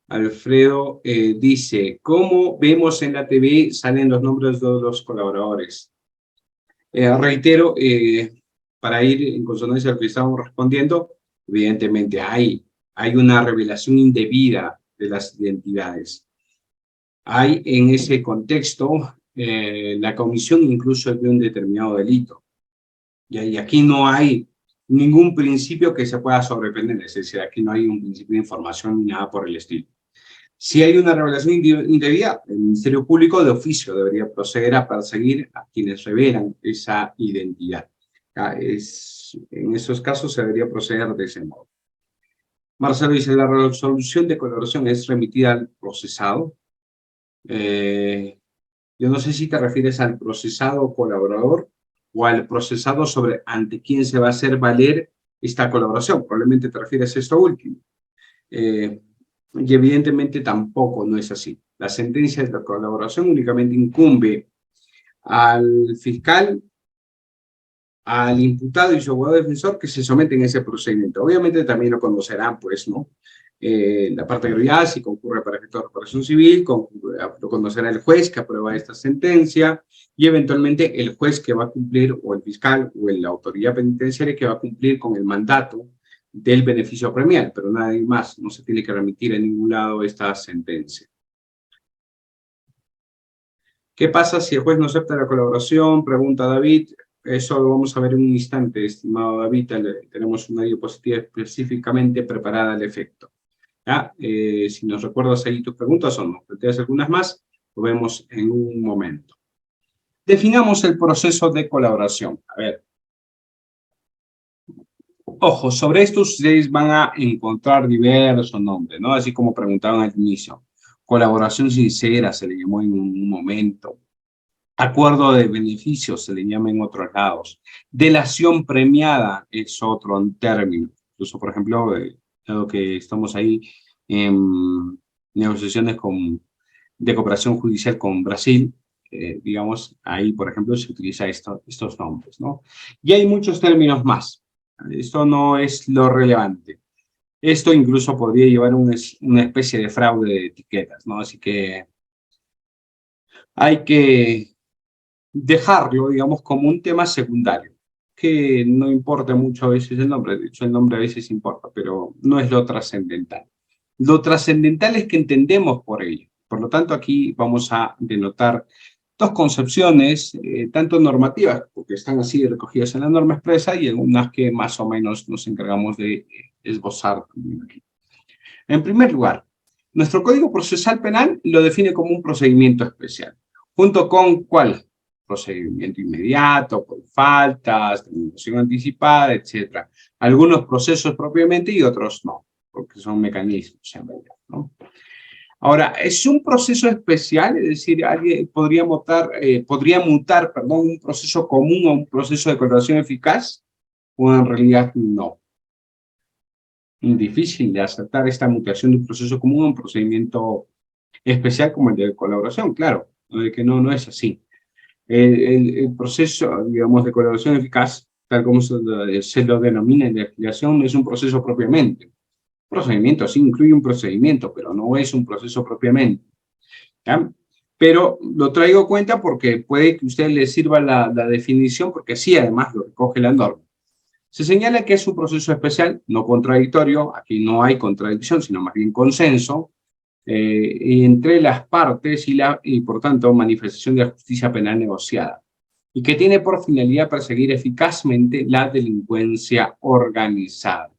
Alfredo dice, ¿cómo vemos en la TV salen los nombres de los colaboradores? Reitero, para ir en consonancia a lo que estamos respondiendo, evidentemente hay una revelación indebida de las identidades. Hay en ese contexto la comisión incluso de un determinado delito. Y aquí no hay ningún principio que se pueda sobrepender, es decir, aquí no hay un principio de información ni nada por el estilo. Si hay una revelación indebida, el Ministerio Público de oficio debería proceder a perseguir a quienes revelan esa identidad. En esos casos se debería proceder de ese modo. Marcelo dice, la resolución de colaboración es remitida al procesado. Yo no sé si te refieres al procesado colaborador o al procesado sobre ante quién se va a hacer valer esta colaboración. Probablemente te refieres a esto último. Y evidentemente tampoco no es así. La sentencia de la colaboración únicamente incumbe al fiscal, al imputado y su abogado defensor que se someten a ese procedimiento. Obviamente también lo conocerán, pues, ¿no? La parte agredida, si concurre para efectos de reparación civil, lo conocerá el juez que aprueba esta sentencia y eventualmente el juez que va a cumplir, o el fiscal, o la autoridad penitenciaria que va a cumplir con el mandato del beneficio premial, pero nadie más, no se tiene que remitir en ningún lado esta sentencia. ¿Qué pasa si el juez no acepta la colaboración? Pregunta David. Eso lo vamos a ver en un instante, estimado David. Tenemos una diapositiva específicamente preparada al efecto. ¿Ya? Si nos recuerdas ahí tus preguntas o nos planteas algunas más, lo vemos en un momento. Definamos el proceso de colaboración. A ver. Ojo, sobre esto ustedes van a encontrar diversos nombres, ¿no? Así como preguntaban al inicio. Colaboración sincera se le llamó en un momento. Acuerdo de beneficios se le llama en otros lados. Delación premiada es otro término. Incluso, por ejemplo, dado que estamos ahí en negociaciones de cooperación judicial con Brasil, digamos, ahí, por ejemplo, se utiliza estos nombres, ¿no? Y hay muchos términos más. Esto no es lo relevante. Esto incluso podría llevar una especie de fraude de etiquetas, ¿no? Así que hay que dejarlo, digamos, como un tema secundario, que no importa mucho a veces el nombre, de hecho el nombre a veces importa, pero no es lo trascendental. Lo trascendental es que entendemos por ello. Por lo tanto, aquí vamos a denotar dos concepciones, tanto normativas, porque están así recogidas en la norma expresa, y algunas que más o menos nos encargamos de esbozar también aquí. En primer lugar, nuestro Código Procesal Penal lo define como un procedimiento especial, junto con ¿cuál? Procedimiento inmediato, por faltas, terminación anticipada, etc. Algunos procesos propiamente y otros no, porque son mecanismos en realidad, ¿no? Ahora, es un proceso especial, es decir, alguien podría mutar, perdón, un proceso común a un proceso de colaboración eficaz, o en realidad no. Difícil de aceptar esta mutación de un proceso común a un procedimiento especial como el de colaboración, claro, que no es así. El proceso, digamos, de colaboración eficaz, tal como se lo denomina en la legislación, no es un proceso propiamente. Un procedimiento sí incluye un procedimiento, pero no es un proceso propiamente. ¿Ya? Pero lo traigo a cuenta porque puede que a usted le sirva la definición, porque sí, además lo recoge la norma. Se señala que es un proceso especial, no contradictorio, aquí no hay contradicción, sino más bien consenso, entre las partes y, por tanto, manifestación de la justicia penal negociada, y que tiene por finalidad perseguir eficazmente la delincuencia organizada.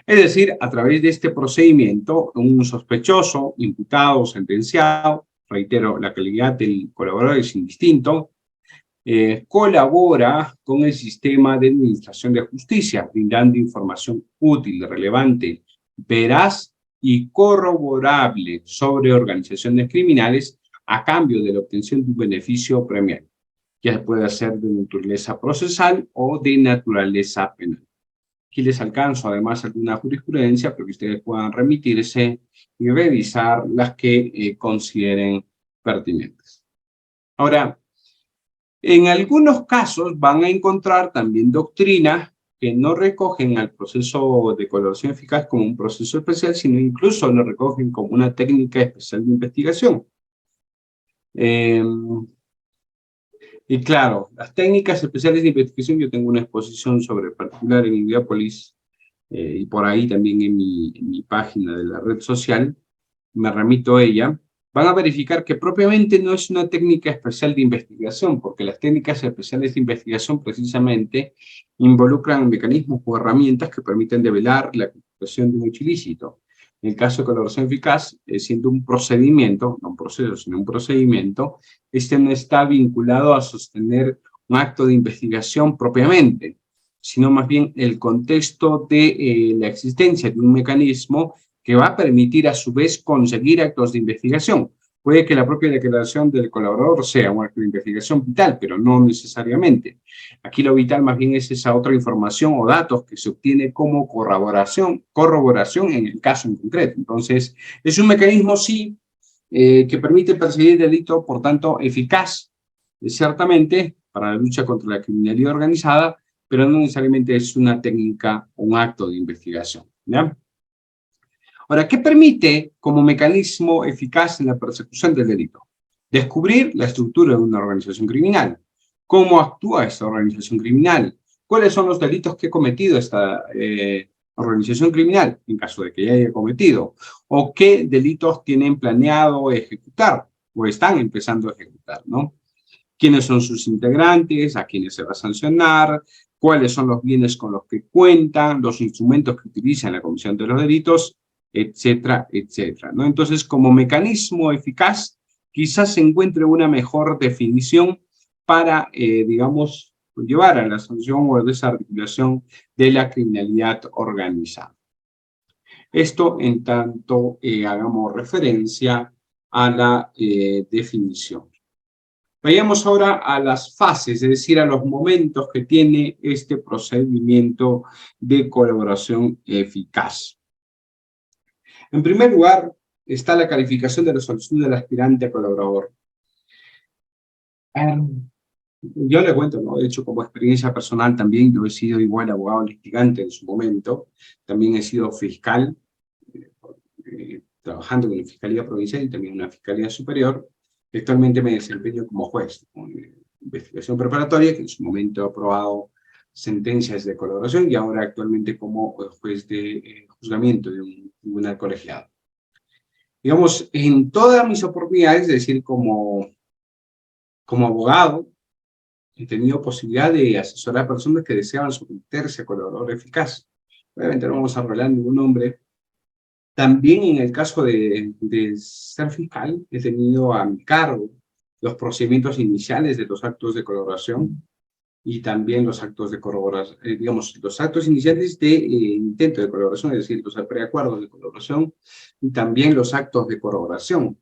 Es decir, a través de este procedimiento, un sospechoso, imputado o sentenciado, reitero, la calidad del colaborador es indistinto, colabora con el sistema de administración de justicia, brindando información útil, relevante, veraz y corroborable sobre organizaciones criminales a cambio de la obtención de un beneficio premial, ya puede ser de naturaleza procesal o de naturaleza penal. Aquí les alcanzo además alguna jurisprudencia para que ustedes puedan remitirse y revisar las que consideren pertinentes. Ahora, en algunos casos van a encontrar también doctrinas que no recogen al proceso de colaboración eficaz como un proceso especial, sino incluso lo recogen como una técnica especial de investigación. Y claro, las técnicas especiales de investigación, yo tengo una exposición sobre particular en Indiápolis y por ahí también en mi página de la red social, me remito a ella, van a verificar que propiamente no es una técnica especial de investigación, porque las técnicas especiales de investigación precisamente involucran mecanismos o herramientas que permiten develar la constitución de un hecho ilícito. En el caso de colaboración eficaz, siendo un procedimiento, no un proceso, sino un procedimiento, este no está vinculado a sostener un acto de investigación propiamente, sino más bien el contexto de la existencia de un mecanismo que va a permitir a su vez conseguir actos de investigación. Puede que la propia declaración del colaborador sea un acto de investigación vital, pero no necesariamente. Aquí lo vital más bien es esa otra información o datos que se obtiene como corroboración en el caso en concreto. Entonces, es un mecanismo, sí, que permite perseguir el delito, por tanto, eficaz, ciertamente, para la lucha contra la criminalidad organizada, pero no necesariamente es una técnica o un acto de investigación. ¿Ya? Ahora, ¿qué permite como mecanismo eficaz en la persecución del delito? Descubrir la estructura de una organización criminal. ¿Cómo actúa esta organización criminal? ¿Cuáles son los delitos que ha cometido esta organización criminal, en caso de que ya haya cometido? ¿O qué delitos tienen planeado ejecutar? o están empezando a ejecutar, ¿no? ¿Quiénes son sus integrantes? ¿A quiénes se va a sancionar? ¿Cuáles son los bienes con los que cuentan? ¿Los instrumentos que utilizan la comisión de los delitos? Etcétera, etcétera, ¿no? Entonces, como mecanismo eficaz, quizás se encuentre una mejor definición para, digamos, llevar a la sanción o desarticulación de la criminalidad organizada. Esto en tanto hagamos referencia a la definición. Vayamos ahora a las fases, es decir, a los momentos que tiene este procedimiento de colaboración eficaz. En primer lugar, está la calificación de la solicitud del aspirante a colaborador. Yo le cuento, ¿no? De hecho, como experiencia personal también, yo he sido igual abogado litigante en su momento, también he sido fiscal, trabajando en la Fiscalía Provincial y también en una Fiscalía Superior. Actualmente me desempeño como juez, con investigación preparatoria, que en su momento ha aprobado sentencias de colaboración y ahora actualmente como juez de juzgamiento de un tribunal colegiado. Digamos, en todas mis oportunidades, es decir, como abogado, he tenido posibilidad de asesorar a personas que deseaban someterse a colaborador eficaz. Obviamente no vamos a revelar ningún nombre. También en el caso de ser fiscal, he tenido a mi cargo los procedimientos iniciales de los actos de colaboración y también los actos de corroboración, digamos, los actos iniciales de intento de colaboración, es decir, los preacuerdos de colaboración y también los actos de corroboración.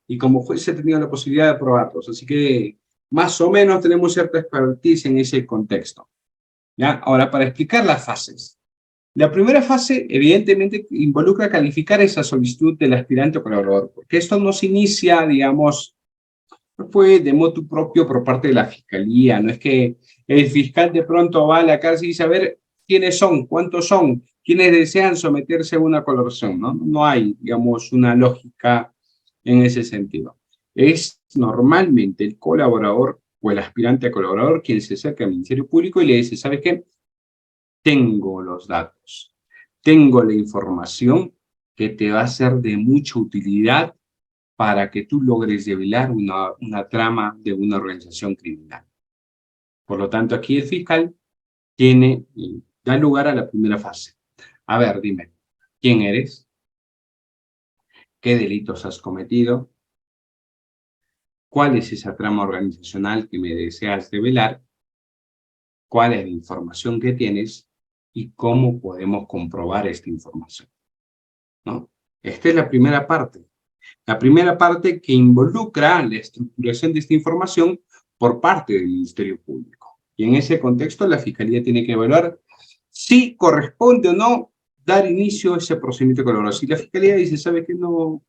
Y como juez he tenido la posibilidad de aprobarlos, así que más o menos tenemos cierta expertise en ese contexto. ¿Ya? Ahora, para explicar las fases. La primera fase, evidentemente, involucra calificar esa solicitud del aspirante o colaborador, porque esto no se inicia, digamos, no fue de motu propio por parte de la fiscalía, no es que el fiscal de pronto va a la cárcel y dice, a ver, ¿quiénes son? ¿Cuántos son? ¿Quiénes desean someterse a una colaboración? No, no hay, digamos, una lógica en ese sentido. Es normalmente el colaborador o el aspirante a colaborador quien se acerca al Ministerio Público y le dice, ¿sabes qué? Tengo los datos, tengo la información que te va a ser de mucha utilidad para que tú logres develar una trama de una organización criminal. Por lo tanto, aquí el fiscal da lugar a la primera fase. A ver, dime, ¿quién eres? ¿Qué delitos has cometido? ¿Cuál es esa trama organizacional que me deseas develar? ¿Cuál es la información que tienes? ¿Y cómo podemos comprobar esta información? ¿No? Esta es la primera parte. La primera parte que involucra la estructuración de esta información por parte del Ministerio Público. Y en ese contexto, la Fiscalía tiene que evaluar si corresponde o no dar inicio a ese procedimiento de colaboración. Si la Fiscalía dice, ¿sabes qué? No,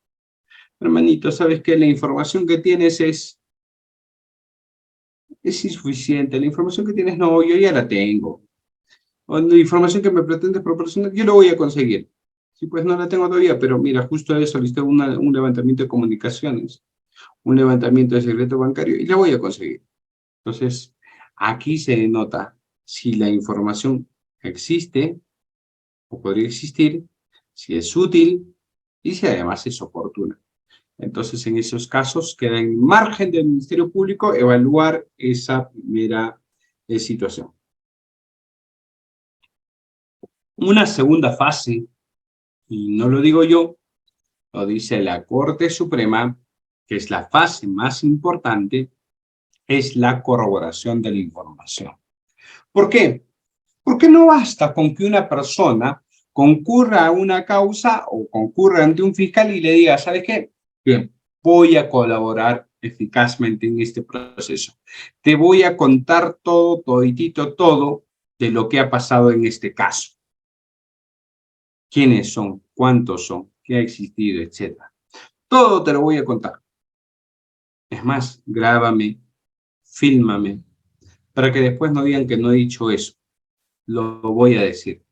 hermanito, ¿sabes qué? La información que tienes es insuficiente. La información que tienes, no, yo ya la tengo. O la información que me pretendes proporcionar, yo lo voy a conseguir. Sí, pues no la tengo todavía, pero mira, justo he solicitado un levantamiento de comunicaciones, un levantamiento de secreto bancario y la voy a conseguir. Entonces, aquí se nota si la información existe o podría existir, si es útil y si además es oportuna. Entonces, en esos casos queda en margen del Ministerio Público evaluar esa primera situación. Una segunda fase, y no lo digo yo, lo dice la Corte Suprema, que es la fase más importante, es la corroboración de la información. ¿Por qué? Porque no basta con que una persona concurra a una causa o concurra ante un fiscal y le diga, ¿sabes qué? Bien, voy a colaborar eficazmente en este proceso. Te voy a contar todo, toditito, todo de lo que ha pasado en este caso. ¿Quiénes son? ¿Cuántos son? ¿Qué ha existido? Etcétera. Todo te lo voy a contar. Es más, grábame, fílmame, para que después no digan que no he dicho eso. Lo voy a decir.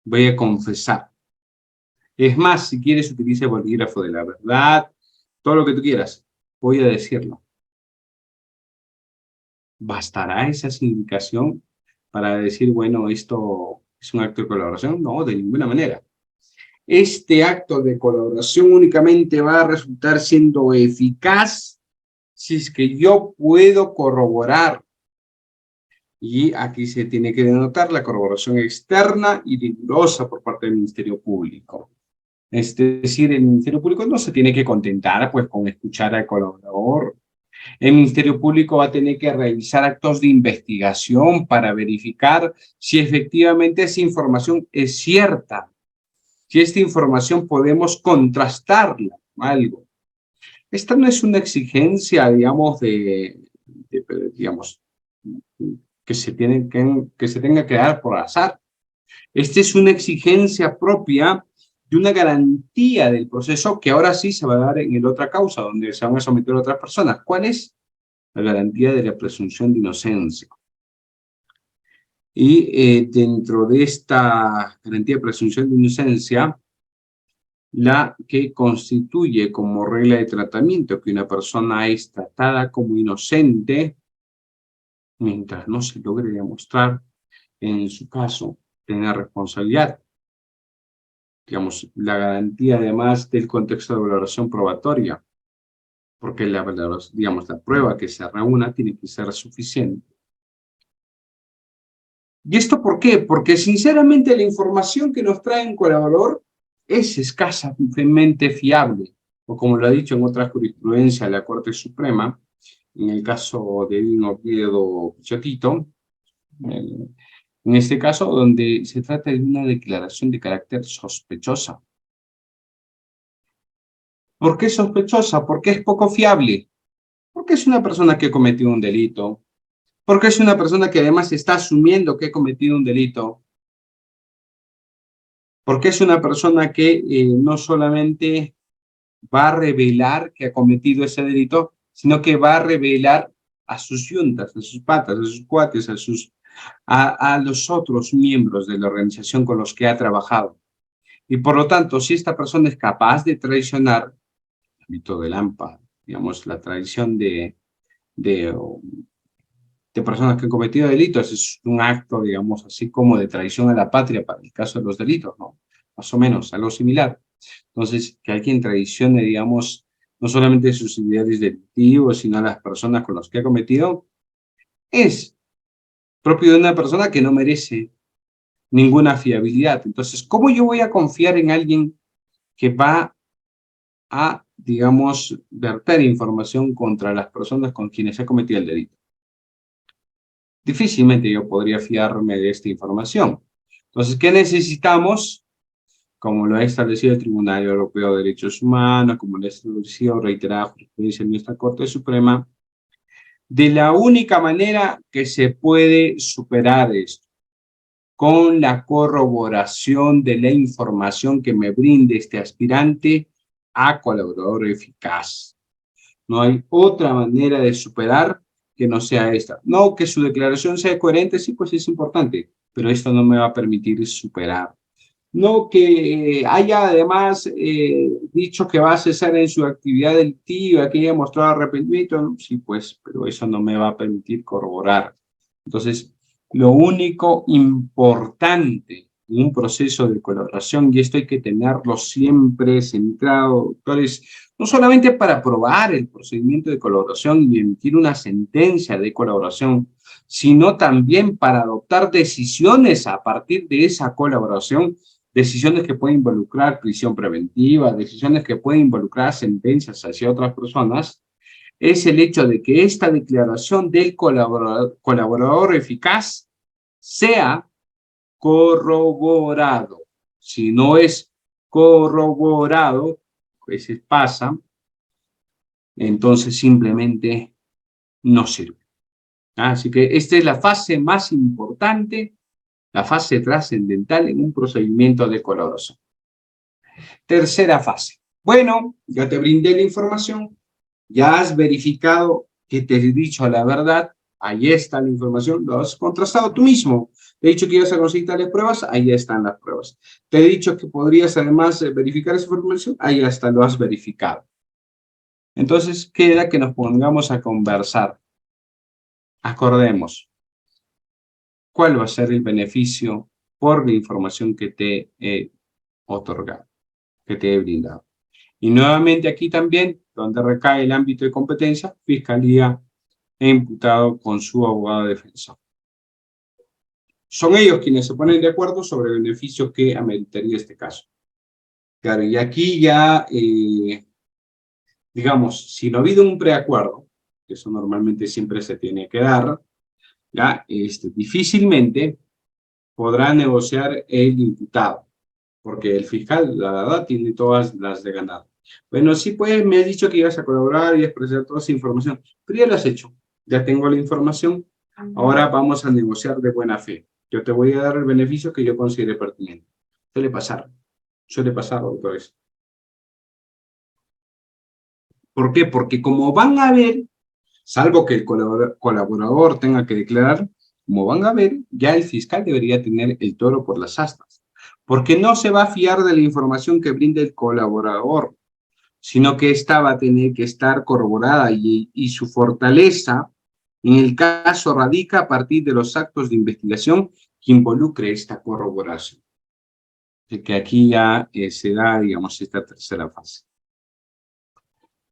Voy a confesar. Es más, si quieres, utiliza el bolígrafo de la verdad, todo lo que tú quieras. Voy a decirlo. ¿Bastará esa indicación para decir, bueno, esto es un acto de colaboración? No, de ninguna manera. Este acto de colaboración únicamente va a resultar siendo eficaz si es que yo puedo corroborar. Y aquí se tiene que denotar la corroboración externa y rigurosa por parte del Ministerio Público. Es decir, el Ministerio Público no se tiene que contentar pues con escuchar al colaborador. El Ministerio Público va a tener que realizar actos de investigación para verificar si efectivamente esa información es cierta, si esta información podemos contrastarla con algo. Esta no es una exigencia, digamos, digamos, que se tenga que dar por azar. Esta es una exigencia propia de una garantía del proceso que ahora sí se va a dar en la otra causa, donde se van a someter a otras personas. ¿Cuál es? La garantía de la presunción de inocencia. Y dentro de esta garantía de presunción de inocencia, la que constituye como regla de tratamiento que una persona es tratada como inocente mientras no se logre demostrar en su caso tener responsabilidad. Digamos, la garantía además del contexto de valoración probatoria, porque digamos, la prueba que se reúna tiene que ser suficiente. ¿Y esto por qué? Porque sinceramente la información que nos trae un colaborador es escasamente fiable, o como lo ha dicho en otra jurisprudencia la Corte Suprema, en el caso de Edwin Oviedo Chotito, en este caso donde se trata de una declaración de carácter sospechosa. ¿Por qué sospechosa? Porque es poco fiable, porque es una persona que ha cometido un delito, porque es una persona que además está asumiendo que ha cometido un delito, porque es una persona que no solamente va a revelar que ha cometido ese delito, sino que va a revelar a sus yuntas, a sus patas, a sus cuates, a los otros miembros de la organización con los que ha trabajado. Y por lo tanto, si esta persona es capaz de traicionar el ámbito del AMPA, digamos, la traición de, de personas que han cometido delitos, es un acto, digamos, así como de traición a la patria para el caso de los delitos, ¿no? Más o menos, algo similar. Entonces, que alguien traicione, digamos, no solamente sus ideales delictivos, sino a las personas con las que ha cometido, es propio de una persona que no merece ninguna fiabilidad. Entonces, ¿cómo yo voy a confiar en alguien que va a, digamos, verter información contra las personas con quienes ha cometido el delito? Difícilmente yo podría fiarme de esta información. Entonces, ¿qué necesitamos? Como lo ha establecido el Tribunal Europeo de Derechos Humanos, como lo ha establecido reiterada jurisprudencia en nuestra Corte Suprema, de la única manera que se puede superar esto, con la corroboración de la información que me brinde este aspirante a colaborador eficaz. No hay otra manera de superar que no sea esta. No, que su declaración sea coherente, sí, pues es importante, pero esto no me va a permitir superar. No que haya además dicho que va a cesar en su actividad delictiva, que haya mostrado arrepentimiento, ¿no? Sí, pues, pero eso no me va a permitir corroborar. Entonces, lo único importante en un proceso de colaboración, y esto hay que tenerlo siempre centrado, doctores, no solamente para aprobar el procedimiento de colaboración y emitir una sentencia de colaboración, sino también para adoptar decisiones a partir de esa colaboración, decisiones que pueden involucrar prisión preventiva, decisiones que pueden involucrar sentencias hacia otras personas, es el hecho de que esta declaración del colaborador eficaz sea corroborado. Si no es corroborado, pues pasa, entonces simplemente no sirve. Así que esta es la fase más importante, la fase trascendental en un procedimiento de colaboración. Tercera fase. Bueno, ya te brindé la información, ya has verificado que te he dicho la verdad, ahí está la información, lo has contrastado tú mismo. Te he dicho que ibas a conseguir tales pruebas, ahí están las pruebas. Te he dicho que podrías además verificar esa información, ahí está, lo has verificado. Entonces queda que nos pongamos a conversar. Acordemos, ¿cuál va a ser el beneficio por la información que te he otorgado? que te he brindado. Y nuevamente aquí también, donde recae el ámbito de competencia, Fiscalía e imputado con su abogado defensor. Son ellos quienes se ponen de acuerdo sobre el beneficio que ameritaría este caso. Claro, y aquí ya, digamos, si no ha habido un preacuerdo, que eso normalmente siempre se tiene que dar, ya, difícilmente podrá negociar el imputado, porque el fiscal, la verdad, tiene todas las de ganar. Bueno, sí, pues me has dicho que ibas a colaborar y expresar toda esa información, pero ya lo has hecho, ya tengo la información, ahora vamos a negociar de buena fe. Yo te voy a dar el beneficio que yo considere pertinente. Suele pasar, autores. ¿Por qué? Porque como van a ver, salvo que el colaborador tenga que declarar, como van a ver, ya el fiscal debería tener el toro por las astas, porque no se va a fiar de la información que brinda el colaborador, sino que esta va a tener que estar corroborada y su fortaleza en el caso radica a partir de los actos de investigación que involucre esta corroboración. Así que aquí ya se da, digamos, esta tercera fase.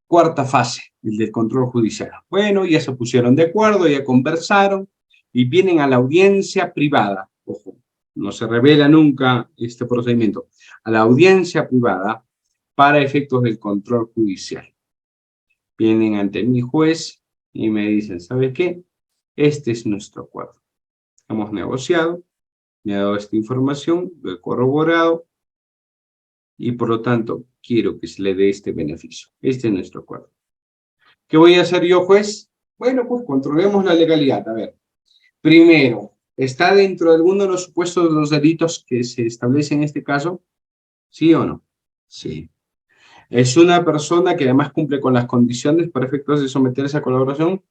Cuarta fase, el del control judicial. Bueno, ya se pusieron de acuerdo, ya conversaron y vienen a la audiencia privada. Ojo, no se revela nunca este procedimiento. A la audiencia privada para efectos del control judicial. Vienen ante mi juez y me dicen, ¿sabe qué? Este es nuestro acuerdo. Hemos negociado, me ha dado esta información, lo he corroborado y por lo tanto quiero que se le dé este beneficio. Este es nuestro acuerdo. ¿Qué voy a hacer yo, juez? Bueno, pues controlemos la legalidad. A ver, primero, ¿está dentro de alguno de los supuestos de los delitos que se establecen en este caso? ¿Sí o no? Sí. ¿Es una persona que además cumple con las condiciones para efectos de someterse a colaboración?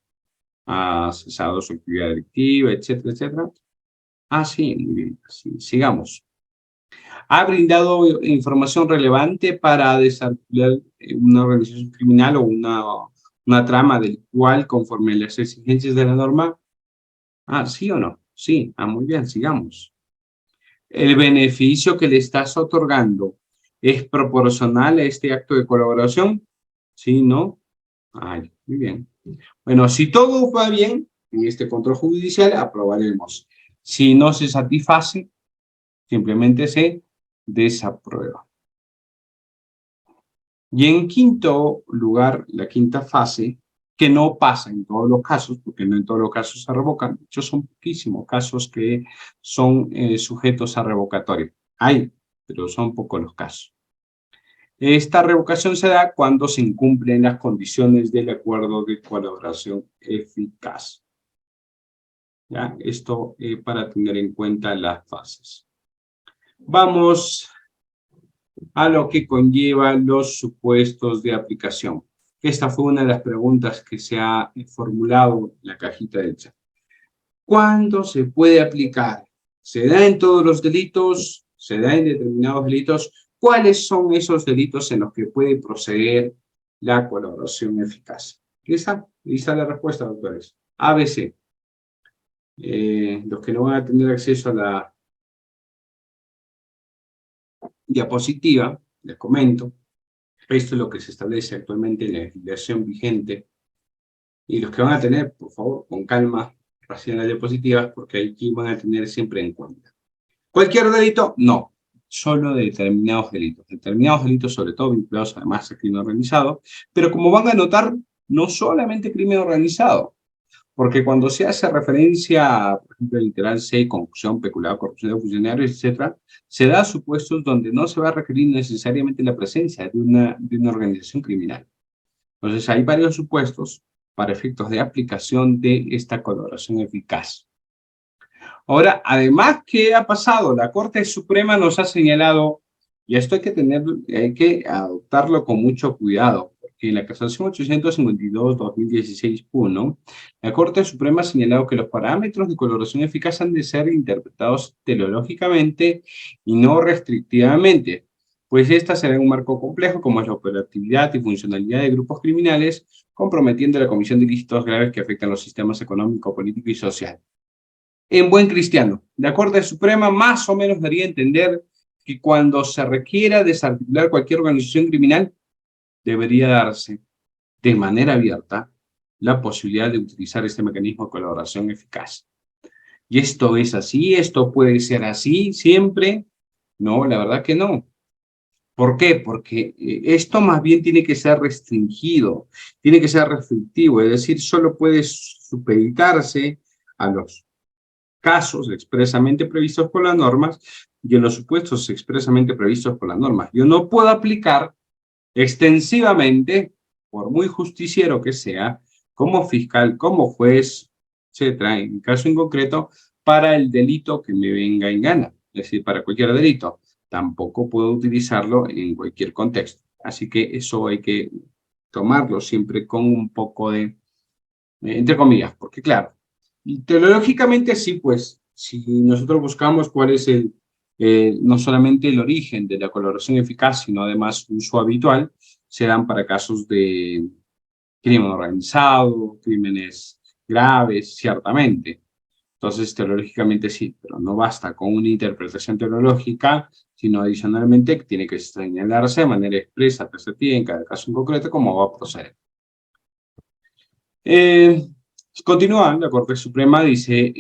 Ha cesado su actividad delictiva, etcétera, etcétera. Ah, sí, muy bien. Sí, sigamos. ¿Ha brindado información relevante para desarrollar una organización criminal o una trama delictual conforme a las exigencias de la norma? Ah, ¿sí o no? Sí. Ah, muy bien, sigamos. ¿El beneficio que le estás otorgando es proporcional a este acto de colaboración? Sí, ¿no? Ay, muy bien. Bueno, si todo va bien en este control judicial, aprobaremos. Si no se satisface, simplemente se desaprueba. Y en quinto lugar, la quinta fase, que no pasa en todos los casos, porque no en todos los casos se revocan, de hecho son poquísimos casos que son sujetos a revocatoria. Hay, pero son pocos los casos. Esta revocación se da cuando se incumplen las condiciones del acuerdo de colaboración eficaz. ¿Ya? Esto para tener en cuenta las fases. Vamos a lo que conlleva los supuestos de aplicación. Esta fue una de las preguntas que se ha formulado en la cajita del chat. ¿Cuándo se puede aplicar? ¿Se da en todos los delitos? ¿Se da en determinados delitos? ¿Cuáles son esos delitos en los que puede proceder la colaboración eficaz? ¿Lista? ¿Lista la respuesta, doctores? ABC. Los que no van a tener acceso a la diapositiva, les comento. Esto es lo que se establece actualmente en la legislación vigente. Y los que van a tener, por favor, con calma, recién las diapositivas, porque aquí van a tener siempre en cuenta. ¿Cualquier delito? No. Solo de determinados delitos. Determinados delitos, sobre todo vinculados además al crimen organizado. Pero como van a notar, no solamente crimen organizado. Porque cuando se hace referencia, por ejemplo, al literal C, corrupción, peculado, corrupción de funcionarios, etcétera, se da supuestos donde no se va a requerir necesariamente la presencia de una organización criminal. Entonces, hay varios supuestos para efectos de aplicación de esta colaboración eficaz. Ahora, además, ¿qué ha pasado? La Corte Suprema nos ha señalado, y esto hay que adoptarlo con mucho cuidado, porque en la casación 852-2016-1, la Corte Suprema ha señalado que los parámetros de colaboración eficaz han de ser interpretados teleológicamente y no restrictivamente, pues esta será un marco complejo como es la operatividad y funcionalidad de grupos criminales, comprometiendo la comisión de delitos graves que afectan los sistemas económico, político y social. En buen cristiano, la Corte Suprema más o menos daría a entender que cuando se requiera desarticular cualquier organización criminal, debería darse de manera abierta la posibilidad de utilizar este mecanismo de colaboración eficaz. ¿Y esto es así? ¿Esto puede ser así siempre? No, la verdad que no. ¿Por qué? Porque esto más bien tiene que ser restringido, tiene que ser restrictivo, es decir, solo puede supeditarse a los casos expresamente previstos por las normas y en los supuestos expresamente previstos por las normas. Yo no puedo aplicar extensivamente, por muy justiciero que sea, como fiscal, como juez, etcétera, en caso en concreto, para el delito que me venga en gana, es decir, para cualquier delito. Tampoco puedo utilizarlo en cualquier contexto. Así que eso hay que tomarlo siempre con un poco de, entre comillas, porque claro, y teológicamente sí, pues, si nosotros buscamos cuál es no solamente el origen de la colaboración eficaz, sino además su uso habitual, se dan para casos de crimen organizado, crímenes graves, ciertamente. Entonces, teológicamente sí, pero no basta con una interpretación teológica, sino adicionalmente que tiene que señalarse de manera expresa, taxativa, en cada caso en concreto, cómo va a proceder. Continúa, la Corte Suprema dice,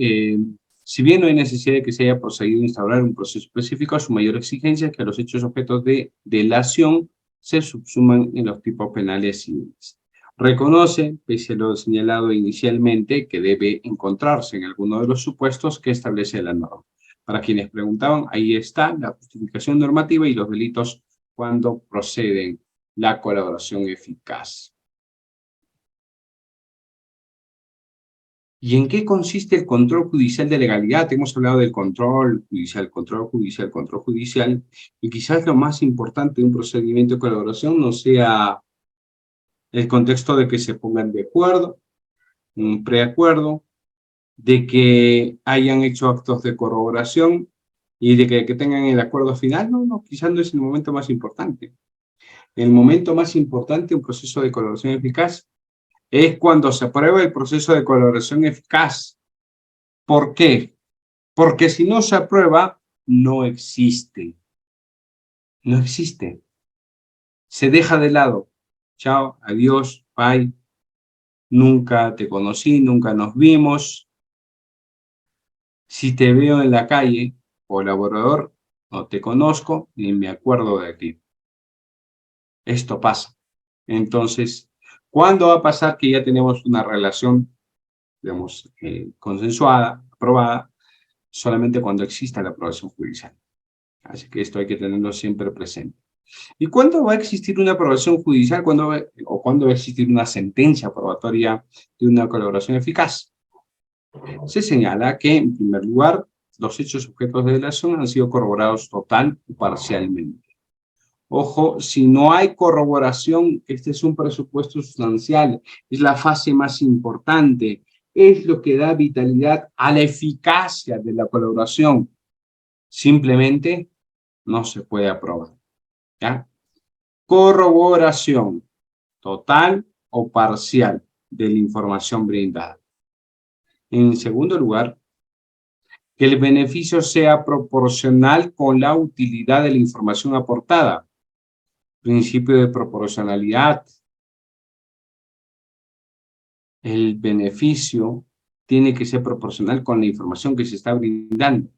si bien no hay necesidad de que se haya procedido a instaurar un proceso específico, su mayor exigencia es que los hechos objetos de delación se subsuman en los tipos penales civiles. Reconoce, pese a lo señalado inicialmente, que debe encontrarse en alguno de los supuestos que establece la norma. Para quienes preguntaban, ahí está la justificación normativa y los delitos cuando proceden la colaboración eficaz. ¿Y en qué consiste el control judicial de legalidad? Hemos hablado del control judicial, y quizás lo más importante de un procedimiento de colaboración no sea el contexto de que se pongan de acuerdo, un preacuerdo, de que hayan hecho actos de corroboración y de que tengan el acuerdo final. No, quizás no es el momento más importante. El momento más importante de un proceso de colaboración eficaz es cuando se aprueba el proceso de colaboración eficaz. ¿Por qué? Porque si no se aprueba, no existe. No existe. Se deja de lado. Chao, adiós, bye. Nunca te conocí, nunca nos vimos. Si te veo en la calle, colaborador, no te conozco ni me acuerdo de ti. Esto pasa. Entonces, ¿cuándo va a pasar que ya tenemos una relación, digamos, consensuada, aprobada? Solamente cuando exista la aprobación judicial. Así que esto hay que tenerlo siempre presente. ¿Y cuándo va a existir una aprobación judicial? ¿Cuándo va a existir una sentencia aprobatoria de una colaboración eficaz? Se señala que, en primer lugar, los hechos objetos de delación han sido corroborados total o parcialmente. Ojo, si no hay corroboración, este es un presupuesto sustancial, es la fase más importante, es lo que da vitalidad a la eficacia de la colaboración. Simplemente no se puede aprobar. ¿Ya? Corroboración total o parcial de la información brindada. En segundo lugar, que el beneficio sea proporcional con la utilidad de la información aportada. Principio de proporcionalidad. El beneficio tiene que ser proporcional con la información que se está brindando.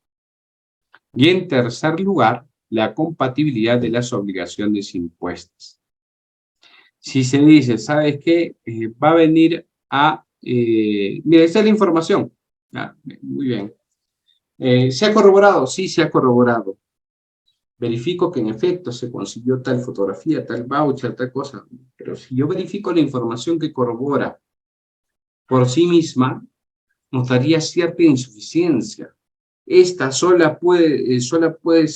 Y en tercer lugar, la compatibilidad de las obligaciones impuestas. Si se dice, ¿sabes qué? Va a venir a... mira, esta es la información. Muy bien. ¿Se ha corroborado? Sí, se ha corroborado. Verifico que en efecto se consiguió tal fotografía, tal voucher, tal cosa. Pero si yo verifico la información que corrobora por sí misma, notaría cierta insuficiencia. Esta solamente puede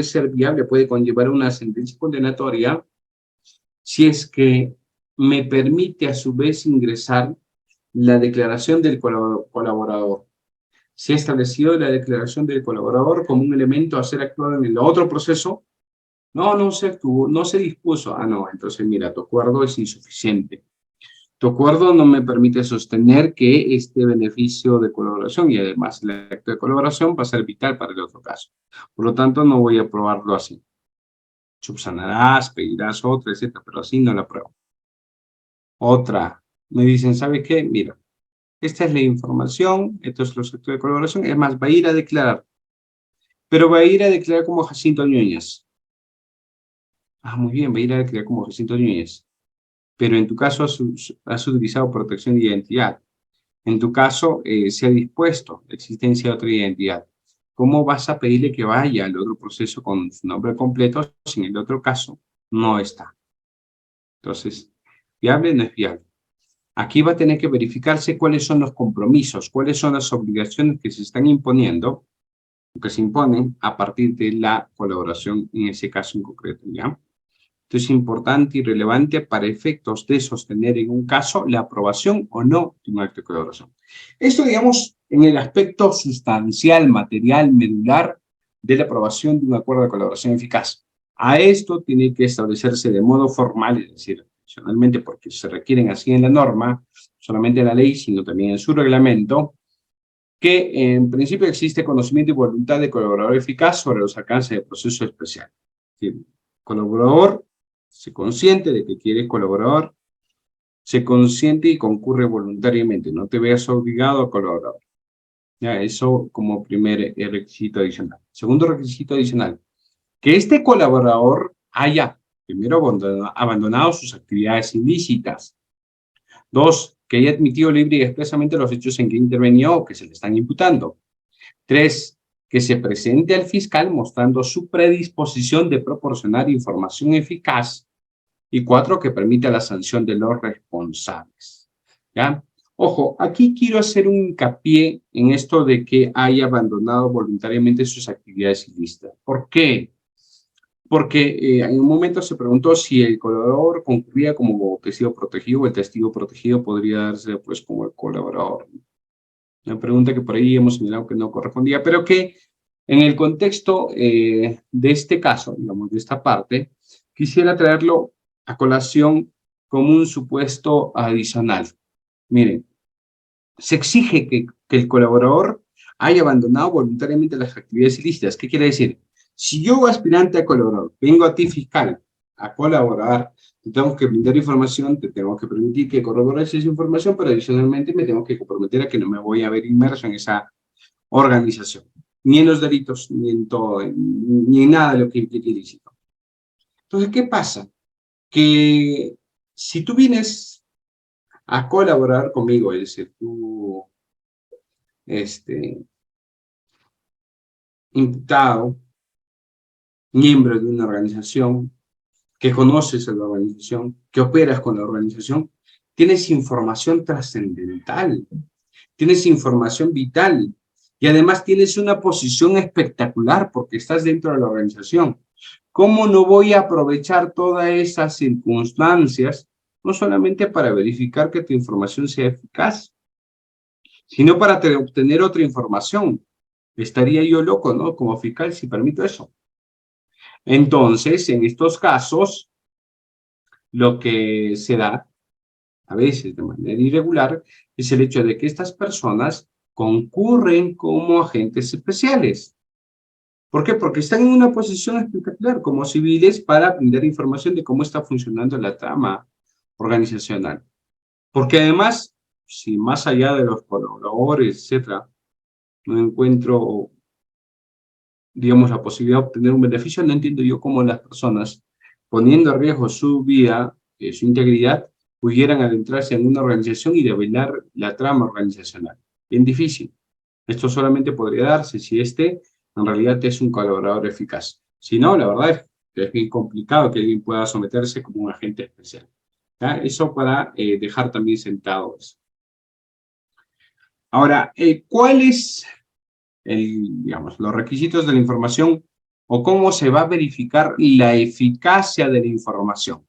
ser viable, puede conllevar una sentencia condenatoria si es que me permite a su vez ingresar la declaración del colaborador. Se ha establecido la declaración del colaborador como un elemento a ser actuado en el otro proceso. No se actuó, no se dispuso. No, entonces mira, tu acuerdo es insuficiente. Tu acuerdo no me permite sostener que este beneficio de colaboración y además el acto de colaboración va a ser vital para el otro caso. Por lo tanto, no voy a aprobarlo así. Subsanarás, pedirás otra, etcétera, pero así no la apruebo. Otra, me dicen, ¿sabe qué? Mira, esta es la información, estos son los actos de colaboración, es más, va a ir a declarar, pero va a ir a declarar como Jacinto Núñez. Ah, muy bien, va a ir a declarar como Jacinto Núñez, pero en tu caso has utilizado protección de identidad. En tu caso, se ha dispuesto la existencia de otra identidad. ¿Cómo vas a pedirle que vaya al otro proceso con su nombre completo si en el otro caso no está? Entonces, ¿viable o no es viable? Aquí va a tener que verificarse cuáles son los compromisos, cuáles son las obligaciones que se están imponiendo, que se imponen a partir de la colaboración en ese caso en concreto, ¿ya? Entonces es importante y relevante para efectos de sostener en un caso la aprobación o no de un acto de colaboración. Esto, digamos, en el aspecto sustancial, material, medular de la aprobación de un acuerdo de colaboración eficaz. A esto tiene que establecerse de modo formal, es decir, adicionalmente porque se requieren así en la norma, solamente en la ley, sino también en su reglamento, que en principio existe conocimiento y voluntad de colaborador eficaz sobre los alcances del proceso especial. Es decir, colaborador se consciente de que quiere colaborador, se consciente y concurre voluntariamente, no te veas obligado a colaborar. Ya, eso como primer requisito adicional. Segundo requisito adicional, que este colaborador haya, primero, abandonado sus actividades ilícitas. Dos, que haya admitido libre y expresamente los hechos en que intervenió o que se le están imputando. Tres, que se presente al fiscal mostrando su predisposición de proporcionar información eficaz. Y cuatro, que permita la sanción de los responsables. ¿Ya? Ojo, aquí quiero hacer un hincapié en esto de que haya abandonado voluntariamente sus actividades ilícitas. ¿Por qué? Porque en un momento se preguntó si el colaborador concluía como testigo protegido o el testigo protegido podría darse pues como el colaborador. Una pregunta que por ahí hemos señalado que no correspondía, pero que en el contexto de este caso, digamos, de esta parte, quisiera traerlo a colación como un supuesto adicional. Miren, se exige que el colaborador haya abandonado voluntariamente las actividades ilícitas. ¿Qué quiere decir? Si yo, aspirante a colaborador, vengo a ti fiscal a colaborar, te tengo que brindar información, te tengo que permitir que corrobores esa información, pero adicionalmente me tengo que comprometer a que no me voy a ver inmerso en esa organización, ni en los delitos, ni en todo, ni en nada de lo que implique ilícito. Entonces, ¿qué pasa? Que si tú vienes a colaborar conmigo, es decir, tú, imputado, miembro de una organización, que conoces a la organización, que operas con la organización, tienes información trascendental, tienes información vital y además tienes una posición espectacular porque estás dentro de la organización. ¿Cómo no voy a aprovechar todas esas circunstancias, no solamente para verificar que tu información sea eficaz, sino para obtener otra información? Estaría yo loco, ¿no? Como fiscal, si permito eso. Entonces, en estos casos, lo que se da, a veces de manera irregular, es el hecho de que estas personas concurren como agentes especiales. ¿Por qué? Porque están en una posición espectacular como civiles para brindar información de cómo está funcionando la trama organizacional. Porque además, si más allá de los colaboradores, etcétera, no encuentro, digamos, la posibilidad de obtener un beneficio, no entiendo yo cómo las personas, poniendo a riesgo su vida, su integridad, pudieran adentrarse en una organización y develar la trama organizacional. Bien difícil. Esto solamente podría darse si en realidad es un colaborador eficaz. Si no, la verdad es que es bien complicado que alguien pueda someterse como un agente especial. ¿Ya? Eso para dejar también sentado eso. Ahora, ¿cuáles digamos, los requisitos de la información o cómo se va a verificar la eficacia de la información?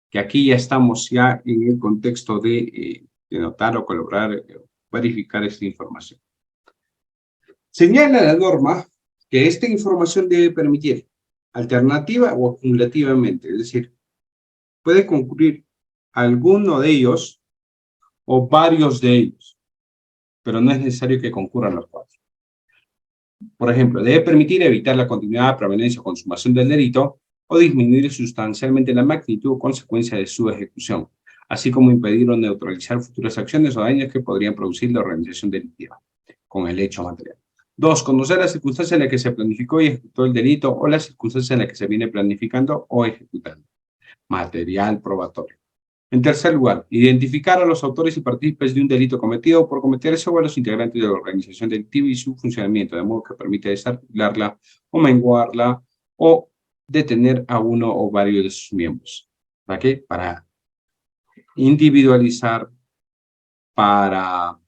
Que aquí ya estamos ya en el contexto de notar o colaborar, verificar esta información. Señala la norma que esta información debe permitir alternativa o acumulativamente, es decir, puede concurrir alguno de ellos o varios de ellos, pero no es necesario que concurran los 4. Por ejemplo, debe permitir evitar la continuidad, preveniencia o consumación del delito o disminuir sustancialmente la magnitud o consecuencia de su ejecución, así como impedir o neutralizar futuras acciones o daños que podrían producir la organización delictiva con el hecho material. 2. Conocer las circunstancias en las que se planificó y ejecutó el delito o las circunstancias en las que se viene planificando o ejecutando. Material probatorio. En tercer lugar, identificar a los autores y partícipes de un delito cometido o por cometerse o a los integrantes de la organización delictiva y su funcionamiento, de modo que permita desarticularla o menguarla o detener a uno o varios de sus miembros. ¿Para qué? Para individualizar, para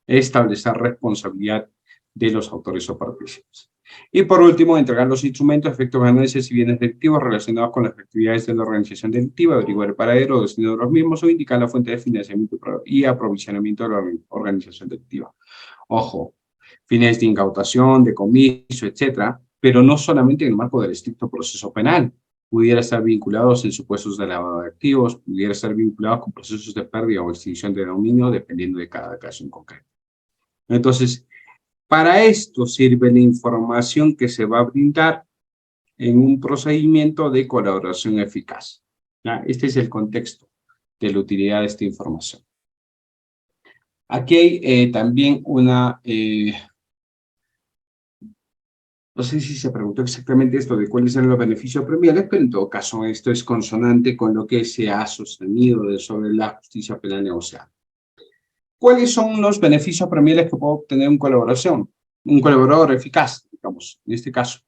establecer responsabilidad de los autores o partícipes. Y por último, entregar los instrumentos, efectos, ganancias y bienes delictivos relacionados con las actividades de la organización delictiva, averiguar el paradero o destino de los mismos o indicar la fuente de financiamiento y aprovisionamiento de la organización delictiva. Ojo, fines de incautación, decomiso, etcétera, pero no solamente en el marco del estricto proceso penal. Pudiera estar vinculados en supuestos de lavado de activos, pudiera estar vinculados con procesos de pérdida o extinción de dominio, dependiendo de cada caso en concreto. Entonces, para esto sirve la información que se va a brindar en un procedimiento de colaboración eficaz. ¿Ya? Este es el contexto de la utilidad de esta información. Aquí hay también una... no sé si se preguntó exactamente esto de cuáles eran los beneficios premiales, pero en todo caso esto es consonante con lo que se ha sostenido sobre la justicia penal negociada. ¿Cuáles son los beneficios premiales que puede obtener un colaborador eficaz, digamos, en este caso?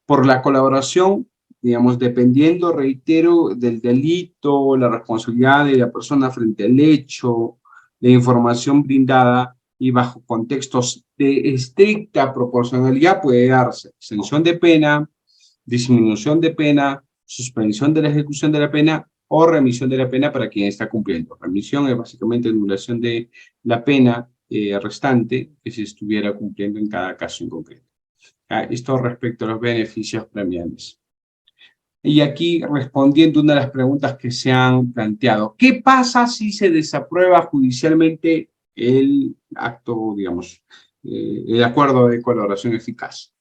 Por la colaboración, digamos, dependiendo, reitero, del delito, la responsabilidad de la persona frente al hecho, la información brindada y bajo contextos de estricta proporcionalidad puede darse exención de pena, disminución de pena, suspensión de la ejecución de la pena o remisión de la pena para quien está cumpliendo. Remisión es básicamente anulación de la pena restante que se estuviera cumpliendo en cada caso en concreto. Esto respecto a los beneficios premiales. Y aquí respondiendo una de las preguntas que se han planteado. ¿Qué pasa si se desaprueba judicialmente el acto, digamos, el acuerdo de colaboración eficaz?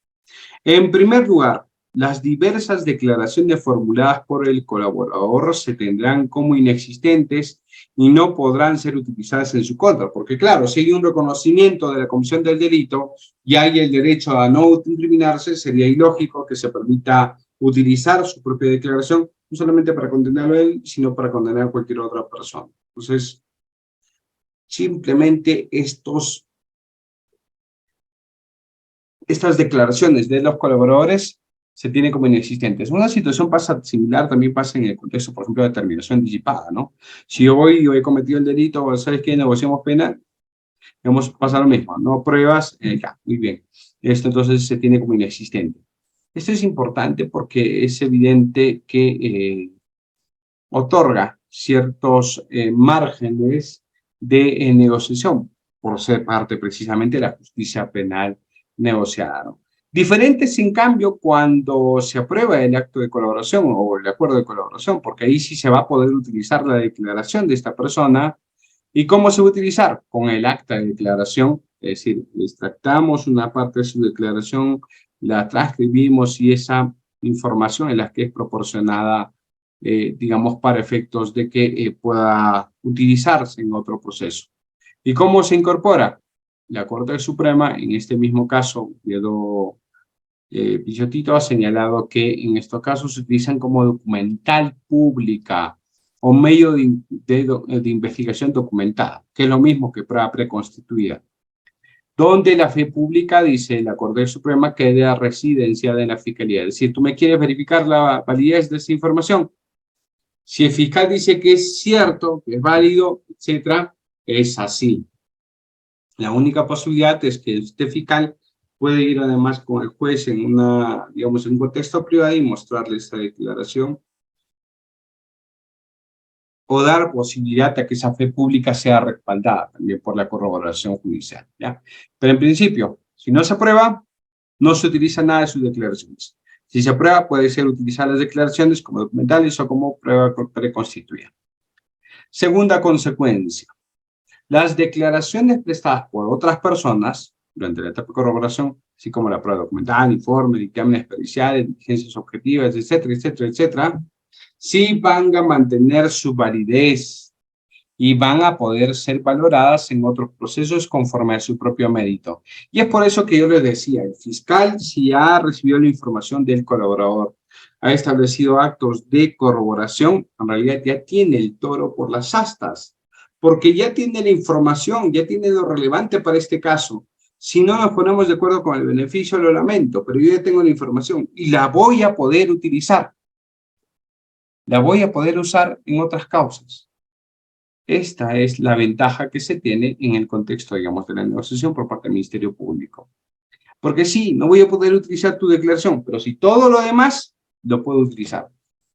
En primer lugar, las diversas declaraciones formuladas por el colaborador se tendrán como inexistentes y no podrán ser utilizadas en su contra, porque claro, si hay un reconocimiento de la comisión del delito y hay el derecho a no autoincriminarse, sería ilógico que se permita utilizar su propia declaración, no solamente para condenarlo a él, sino para condenar a cualquier otra persona. Entonces, simplemente estas declaraciones de los colaboradores se tienen como inexistentes. Una situación similar también pasa en el contexto, por ejemplo, de determinación anticipada, ¿no? Si yo voy y he cometido el delito, ¿sabes qué? Negociamos pena, vamos a pasar lo mismo, no pruebas, ya, muy bien. Esto entonces se tiene como inexistente. Esto es importante porque es evidente que otorga ciertos márgenes de negociación por ser parte precisamente de la justicia penal negociada, ¿no? Diferentes, en cambio, cuando se aprueba el acto de colaboración o el acuerdo de colaboración, porque ahí sí se va a poder utilizar la declaración de esta persona. ¿Y cómo se va a utilizar? Con el acta de declaración, es decir, extractamos una parte de su declaración, la transcribimos y esa información es la que es proporcionada, digamos, para efectos de que pueda utilizarse en otro proceso. ¿Y cómo se incorpora? La Corte Suprema, en este mismo caso, Guido Pichotito ha señalado que en estos casos se utilizan como documental pública o medio de investigación documentada, que es lo mismo que prueba preconstituida, donde la fe pública, dice la Corte Suprema, queda residenciada en la Fiscalía. Es decir, tú me quieres verificar la validez de esa información. Si el fiscal dice que es cierto, que es válido, etcétera, es así. La única posibilidad es que este fiscal puede ir además con el juez en digamos, en un contexto privado y mostrarle esta declaración o dar posibilidad a que esa fe pública sea respaldada también por la corroboración judicial, ¿ya? Pero en principio, si no se aprueba, no se utiliza nada de sus declaraciones. Si se aprueba, puede ser utilizar las declaraciones como documentales o como prueba preconstituida. Segunda consecuencia. Las declaraciones prestadas por otras personas durante la etapa de corroboración, así como la prueba documental, informe, dictámenes periciales, diligencias objetivas, etcétera, etcétera, etcétera, sí van a mantener su validez y van a poder ser valoradas en otros procesos conforme a su propio mérito. Y es por eso que yo les decía, el fiscal, si ha recibido la información del colaborador, ha establecido actos de corroboración, en realidad ya tiene el toro por las astas, porque ya tiene la información, ya tiene lo relevante para este caso. Si no nos ponemos de acuerdo con el beneficio, lo lamento, pero yo ya tengo la información y la voy a poder utilizar. La voy a poder usar en otras causas. Esta es la ventaja que se tiene en el contexto, digamos, de la negociación por parte del Ministerio Público. Porque sí, no voy a poder utilizar tu declaración, pero si todo lo demás lo puedo utilizar.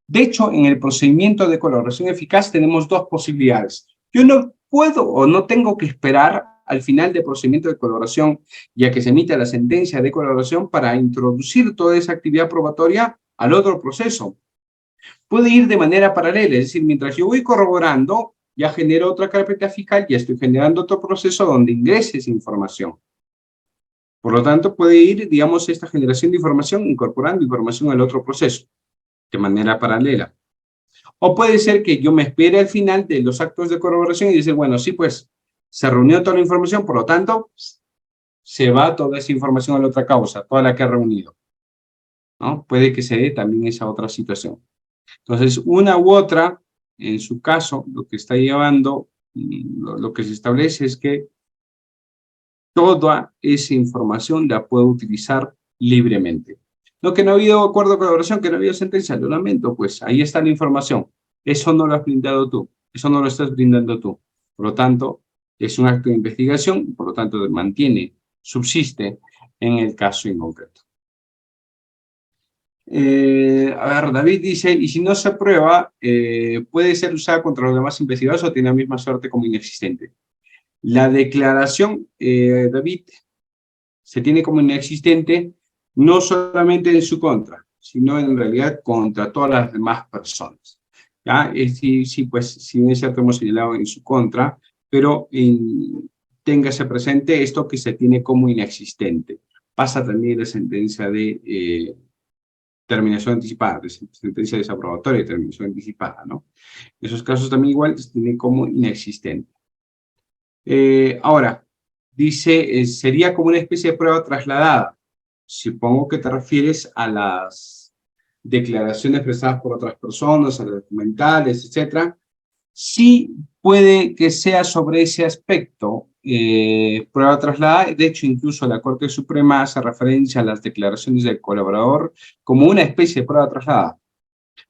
De hecho, en el procedimiento de colaboración eficaz tenemos dos posibilidades. Yo no puedo o no tengo que esperar al final del procedimiento de colaboración, ya que se emita la sentencia de colaboración para introducir toda esa actividad probatoria al otro proceso. Puede ir de manera paralela, es decir, mientras yo voy corroborando, ya genero otra carpeta fiscal, ya estoy generando otro proceso donde ingrese esa información. Por lo tanto, puede ir, digamos, esta generación de información incorporando información al otro proceso, de manera paralela. O puede ser que yo me espere al final de los actos de corroboración y decir, bueno, sí, pues, se reunió toda la información, por lo tanto, se va toda esa información a la otra causa, toda la que ha reunido, ¿no? Puede que se dé también esa otra situación. Entonces, una u otra, en su caso, lo que está llevando, lo que se establece es que toda esa información la puedo utilizar libremente. No, que no ha habido acuerdo de colaboración, que no ha habido sentencia, lo lamento, pues ahí está la información. Eso no lo has brindado tú, eso no lo estás brindando tú. Por lo tanto, es un acto de investigación, por lo tanto, mantiene, subsiste en el caso en concreto. A ver, David dice, y si no se prueba, ¿puede ser usada contra los demás investigadores o tiene la misma suerte como inexistente? La declaración, David, se tiene como inexistente no solamente en su contra, sino en realidad contra todas las demás personas. ¿Ya? Sí, sí, pues, si bien es cierto, hemos señalado en su contra, pero téngase presente esto que se tiene como inexistente. Pasa también la sentencia de terminación anticipada, de sentencia desaprobatoria de terminación anticipada, ¿no? En esos casos también igual se tiene como inexistente. Ahora, dice, sería como una especie de prueba trasladada. Supongo que te refieres a las declaraciones expresadas por otras personas, a los documentales, etcétera. Sí puede que sea sobre ese aspecto, prueba trasladada. De hecho, incluso la Corte Suprema hace referencia a las declaraciones del colaborador como una especie de prueba trasladada.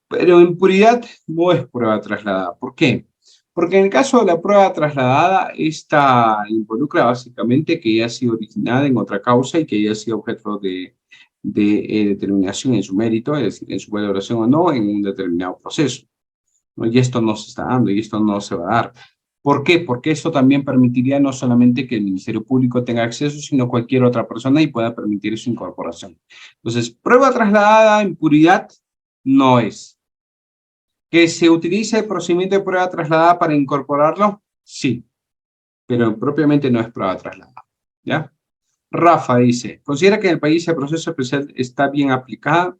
Pero en puridad no es prueba trasladada. ¿Por qué? Porque en el caso de la prueba trasladada, esta involucra básicamente que haya sido originada en otra causa y que haya sido objeto de determinación en su mérito, es decir, en su valoración o no, en un determinado proceso, ¿no? Y esto no se está dando y esto no se va a dar. ¿Por qué? Porque esto también permitiría no solamente que el Ministerio Público tenga acceso, sino cualquier otra persona y pueda permitir su incorporación. Entonces, prueba trasladada en puridad no es. ¿Que se utilice el procedimiento de prueba trasladada para incorporarlo? Sí, pero propiamente no es prueba trasladada, ¿ya? Rafa dice, ¿considera que en el país el proceso especial está bien aplicado?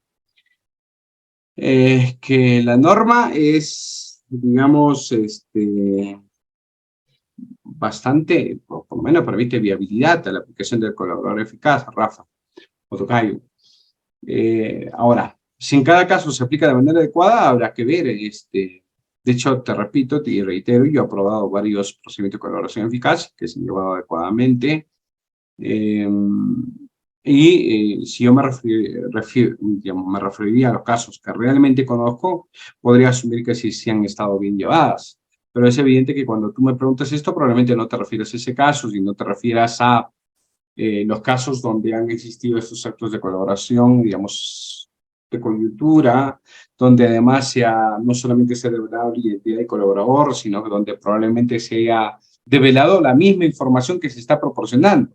Que la norma es, digamos, bastante, por lo menos permite viabilidad a la aplicación del colaborador eficaz, Rafa, o tocayo. Ahora, si en cada caso se aplica de manera adecuada, habrá que ver. De hecho, te repito y reitero, yo he aprobado varios procedimientos de colaboración eficaz que se han llevado adecuadamente. Si yo digamos, me referiría a los casos que realmente conozco, podría asumir que sí han estado bien llevadas. Pero es evidente que cuando tú me preguntas esto, probablemente no te refieres a ese caso, sino te refieras a los casos donde han existido estos actos de colaboración, digamos, de coyuntura, donde además no solamente se ha develado la identidad del colaborador, sino donde probablemente se haya develado la misma información que se está proporcionando.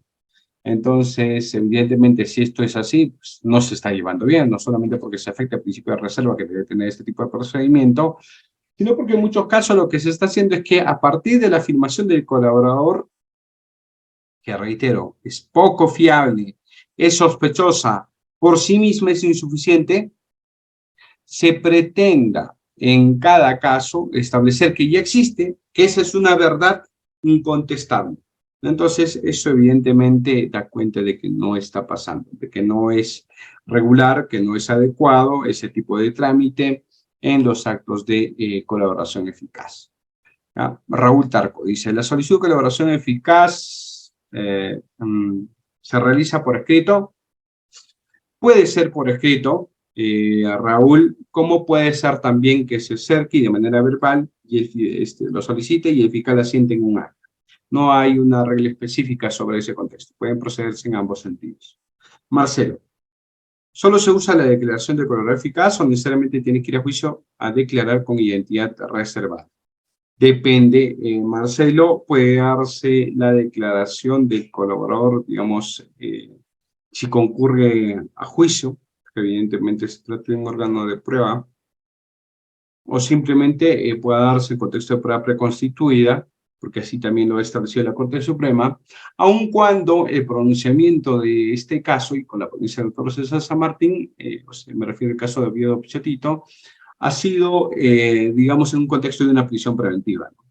Entonces, evidentemente, si esto es así, pues no se está llevando bien, no solamente porque se afecta el principio de reserva que debe tener este tipo de procedimiento, sino porque en muchos casos lo que se está haciendo es que a partir de la afirmación del colaborador, que reitero, es poco fiable, es sospechosa, por sí misma es insuficiente, se pretenda en cada caso establecer que ya existe, que esa es una verdad incontestable. Entonces, eso evidentemente da cuenta de que no está pasando, de que no es regular, que no es adecuado ese tipo de trámite en los actos de colaboración eficaz. ¿Ya? Raúl Tarco dice, la solicitud de colaboración eficaz se realiza por escrito. Puede ser por escrito, Raúl, como puede ser también que se acerque de manera verbal y lo solicite y el fiscal asiente en un acta. No hay una regla específica sobre ese contexto. Pueden procederse en ambos sentidos. Marcelo, ¿solo se usa la declaración de colaborador eficaz o necesariamente tiene que ir a juicio a declarar con identidad reservada? Depende, Marcelo, puede darse la declaración del colaborador, digamos, si concurre a juicio, que evidentemente se trata de un órgano de prueba, o simplemente pueda darse en contexto de prueba preconstituida, porque así también lo ha establecido la Corte Suprema, aun cuando el pronunciamiento de este caso, y con la provincia del doctor César San Martín, me refiero al caso de Oviedo Pichotito, ha sido, digamos, en un contexto de una prisión preventiva, ¿no?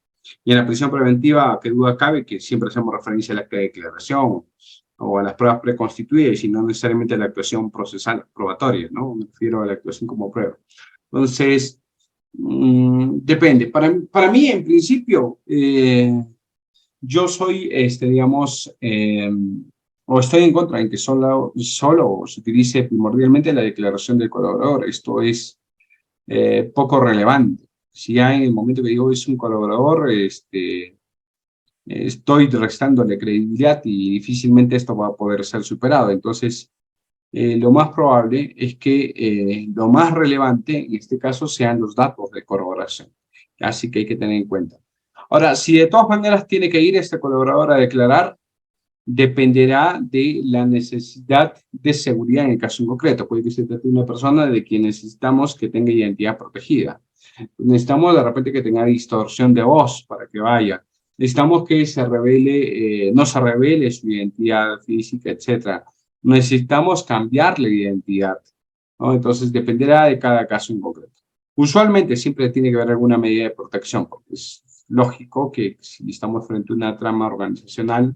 Y en la prisión preventiva, qué duda cabe que siempre hacemos referencia a la acta de declaración o a las pruebas preconstituidas y no necesariamente a la actuación procesal probatoria, ¿no? Me refiero a la actuación como prueba. Entonces, depende. Para mí, en principio, yo soy, digamos, o estoy en contra en que solo se utilice primordialmente la declaración del colaborador. Esto es poco relevante. Si ya en el momento que digo es un colaborador, estoy restándole credibilidad y difícilmente esto va a poder ser superado. Entonces, lo más probable es que lo más relevante en este caso sean los datos de corroboración. Así que hay que tener en cuenta. Ahora, si de todas maneras tiene que ir este colaborador a declarar, dependerá de la necesidad de seguridad en el caso en concreto. Puede que se trate de una persona de quien necesitamos que tenga identidad protegida. Necesitamos de repente que tenga distorsión de voz para que vaya. Necesitamos que se revele, no se revele su identidad física, etcétera. Necesitamos cambiar la identidad, ¿no? Entonces dependerá de cada caso en concreto. Usualmente siempre tiene que haber alguna medida de protección, porque es lógico que si estamos frente a una trama organizacional,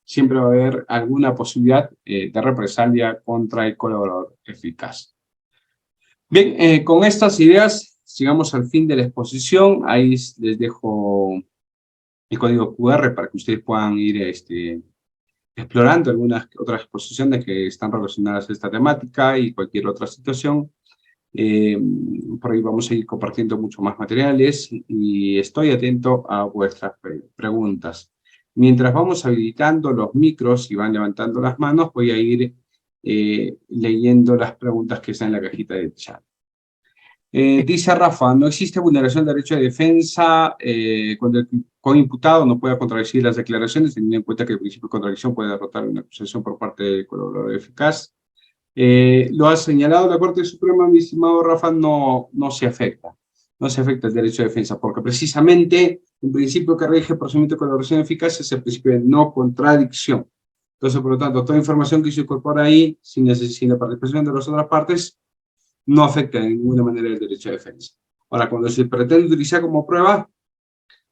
siempre va a haber alguna posibilidad de represalia contra el colaborador eficaz. Bien, con estas ideas llegamos al fin de la exposición. Ahí les dejo el código QR para que ustedes puedan ir explorando algunas otras exposiciones que están relacionadas a esta temática y cualquier otra situación. Por ahí vamos a ir compartiendo mucho más materiales y estoy atento a vuestras preguntas. Mientras vamos habilitando los micros y van levantando las manos, voy a ir leyendo las preguntas que están en la cajita de chat. Dice Rafa, no existe vulneración del derecho de defensa cuando el coimputado no pueda contradecir las declaraciones, teniendo en cuenta que el principio de contradicción puede derrotar una acusación por parte del colaborador eficaz. Lo ha señalado la Corte Suprema, mi estimado Rafa, no se afecta. No se afecta el derecho de defensa, porque precisamente un principio que rige el procedimiento de colaboración eficaz es el principio de no contradicción. Entonces, por lo tanto, toda información que se incorpora ahí, sin la participación de las otras partes, no afecta de ninguna manera el derecho de defensa. Ahora, cuando se pretende utilizar como prueba,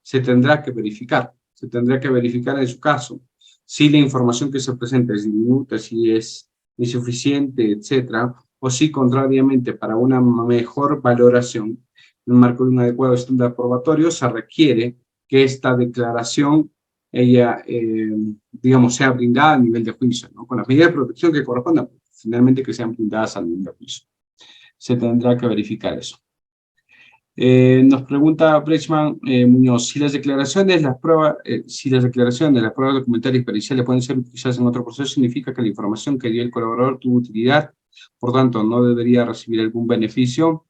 se tendrá que verificar. Se tendrá que verificar en su caso si la información que se presenta es diminuta, si es insuficiente, etcétera, o si contrariamente para una mejor valoración en el marco de un adecuado estándar probatorio se requiere que esta declaración ella, digamos, sea brindada a nivel de juicio, ¿no? Con las medidas de protección que correspondan, finalmente que sean brindadas a nivel de juicio. Se tendrá que verificar eso. Nos pregunta Brechman Muñoz, si las declaraciones, las pruebas documentales y periciales pueden ser utilizadas en otro proceso, significa que la información que dio el colaborador tuvo utilidad, por tanto, no debería recibir algún beneficio.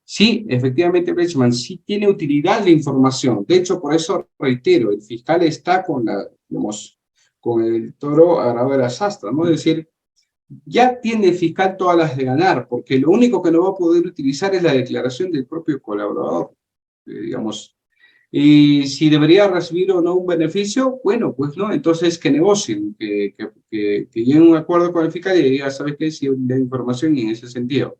Sí, efectivamente, Brechman, sí tiene utilidad la información. De hecho, por eso reitero, el fiscal está con digamos, con el toro agarrado de las astas, ¿no? Es decir, ya tiene el fiscal todas las de ganar, porque lo único que no va a poder utilizar es la declaración del propio colaborador. digamos. Y si debería recibir o no un beneficio, bueno, pues no, entonces que negocien, que lleguen a un acuerdo con el fiscal y diga, ¿sabes qué? Si la información y en ese sentido.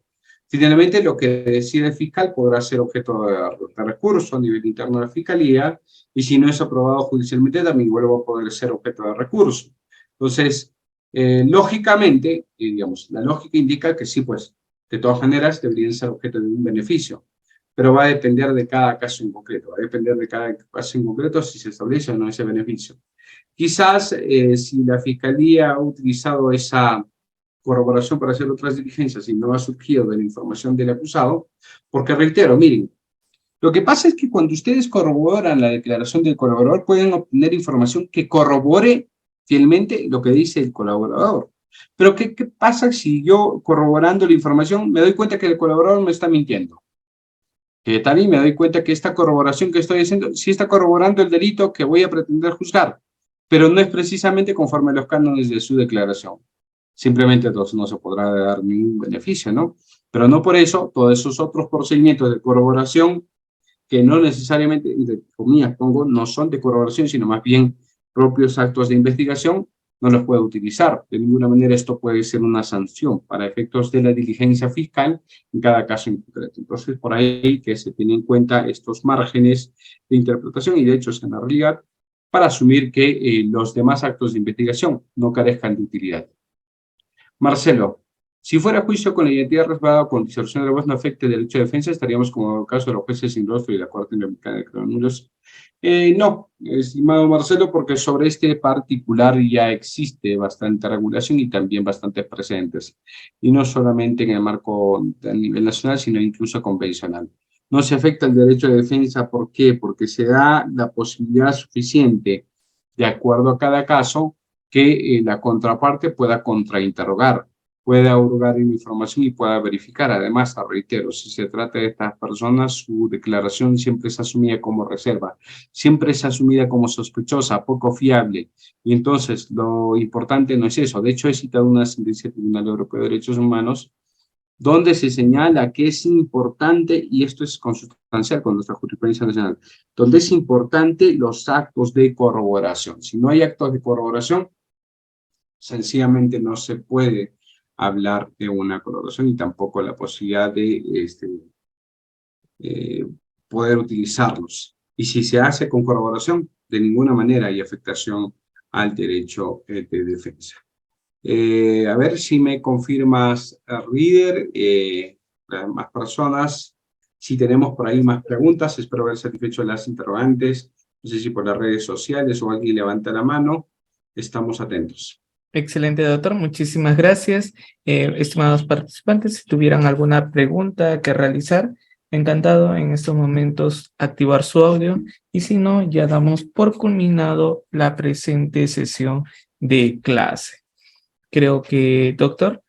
Finalmente, lo que decide el fiscal podrá ser objeto de recurso a nivel interno de la fiscalía, y si no es aprobado judicialmente, también vuelve a poder ser objeto de recurso. Entonces, lógicamente, digamos, la lógica indica que sí, pues, de todas maneras, deberían ser objeto de un beneficio, pero va a depender de cada caso en concreto, va a depender de cada caso en concreto si se establece o no ese beneficio. Quizás si la Fiscalía ha utilizado esa corroboración para hacer otras diligencias y no ha surgido de la información del acusado, porque reitero, miren, lo que pasa es que cuando ustedes corroboran la declaración del colaborador pueden obtener información que corrobore fielmente lo que dice el colaborador. Pero ¿qué pasa si yo corroborando la información me doy cuenta que el colaborador me está mintiendo? Que también me doy cuenta que esta corroboración que estoy haciendo sí está corroborando el delito que voy a pretender juzgar, pero no es precisamente conforme a los cánones de su declaración. Simplemente entonces no se podrá dar ningún beneficio, ¿no? Pero no por eso todos esos otros procedimientos de corroboración que no necesariamente, entre comillas pongo, no son de corroboración, sino más bien propios actos de investigación, no los puede utilizar. De ninguna manera esto puede ser una sanción para efectos de la diligencia fiscal en cada caso en concreto. Entonces, por ahí que se tienen en cuenta estos márgenes de interpretación y de hecho en la realidad para asumir que los demás actos de investigación no carezcan de utilidad. Marcelo, si fuera juicio con la identidad reservada o con disolución de la voz no afecte el derecho de defensa, estaríamos como el caso de los jueces sin rostro y la Corte Interamericana de Criminales. No, estimado Marcelo, porque sobre este particular ya existe bastante regulación y también bastantes precedentes, y no solamente en el marco a nivel nacional, sino incluso convencional. No se afecta el derecho de defensa, ¿por qué? Porque se da la posibilidad suficiente, de acuerdo a cada caso, que la contraparte pueda contrainterrogar, pueda hurgar en información y pueda verificar. Además, reitero, si se trata de estas personas, su declaración siempre es asumida como reserva, siempre es asumida como sospechosa, poco fiable. Y entonces, lo importante no es eso. De hecho, he citado una sentencia del Tribunal Europeo de Derechos Humanos donde se señala que es importante, y esto es consustancial con nuestra jurisprudencia nacional, donde es importante los actos de corroboración. Si no hay actos de corroboración, sencillamente no se puede hablar de una colaboración y tampoco la posibilidad de eh, poder utilizarlos. Y si se hace con colaboración, de ninguna manera hay afectación al derecho de defensa. A ver si me confirmas, Reader, más personas. Si tenemos por ahí más preguntas, espero haber satisfecho las interrogantes. No sé si por las redes sociales o alguien levanta la mano. Estamos atentos. Excelente, doctor. Muchísimas gracias. Estimados participantes, si tuvieran alguna pregunta que realizar, encantado en estos momentos activar su audio y si no, ya damos por culminado la presente sesión de clase. Creo que, doctor,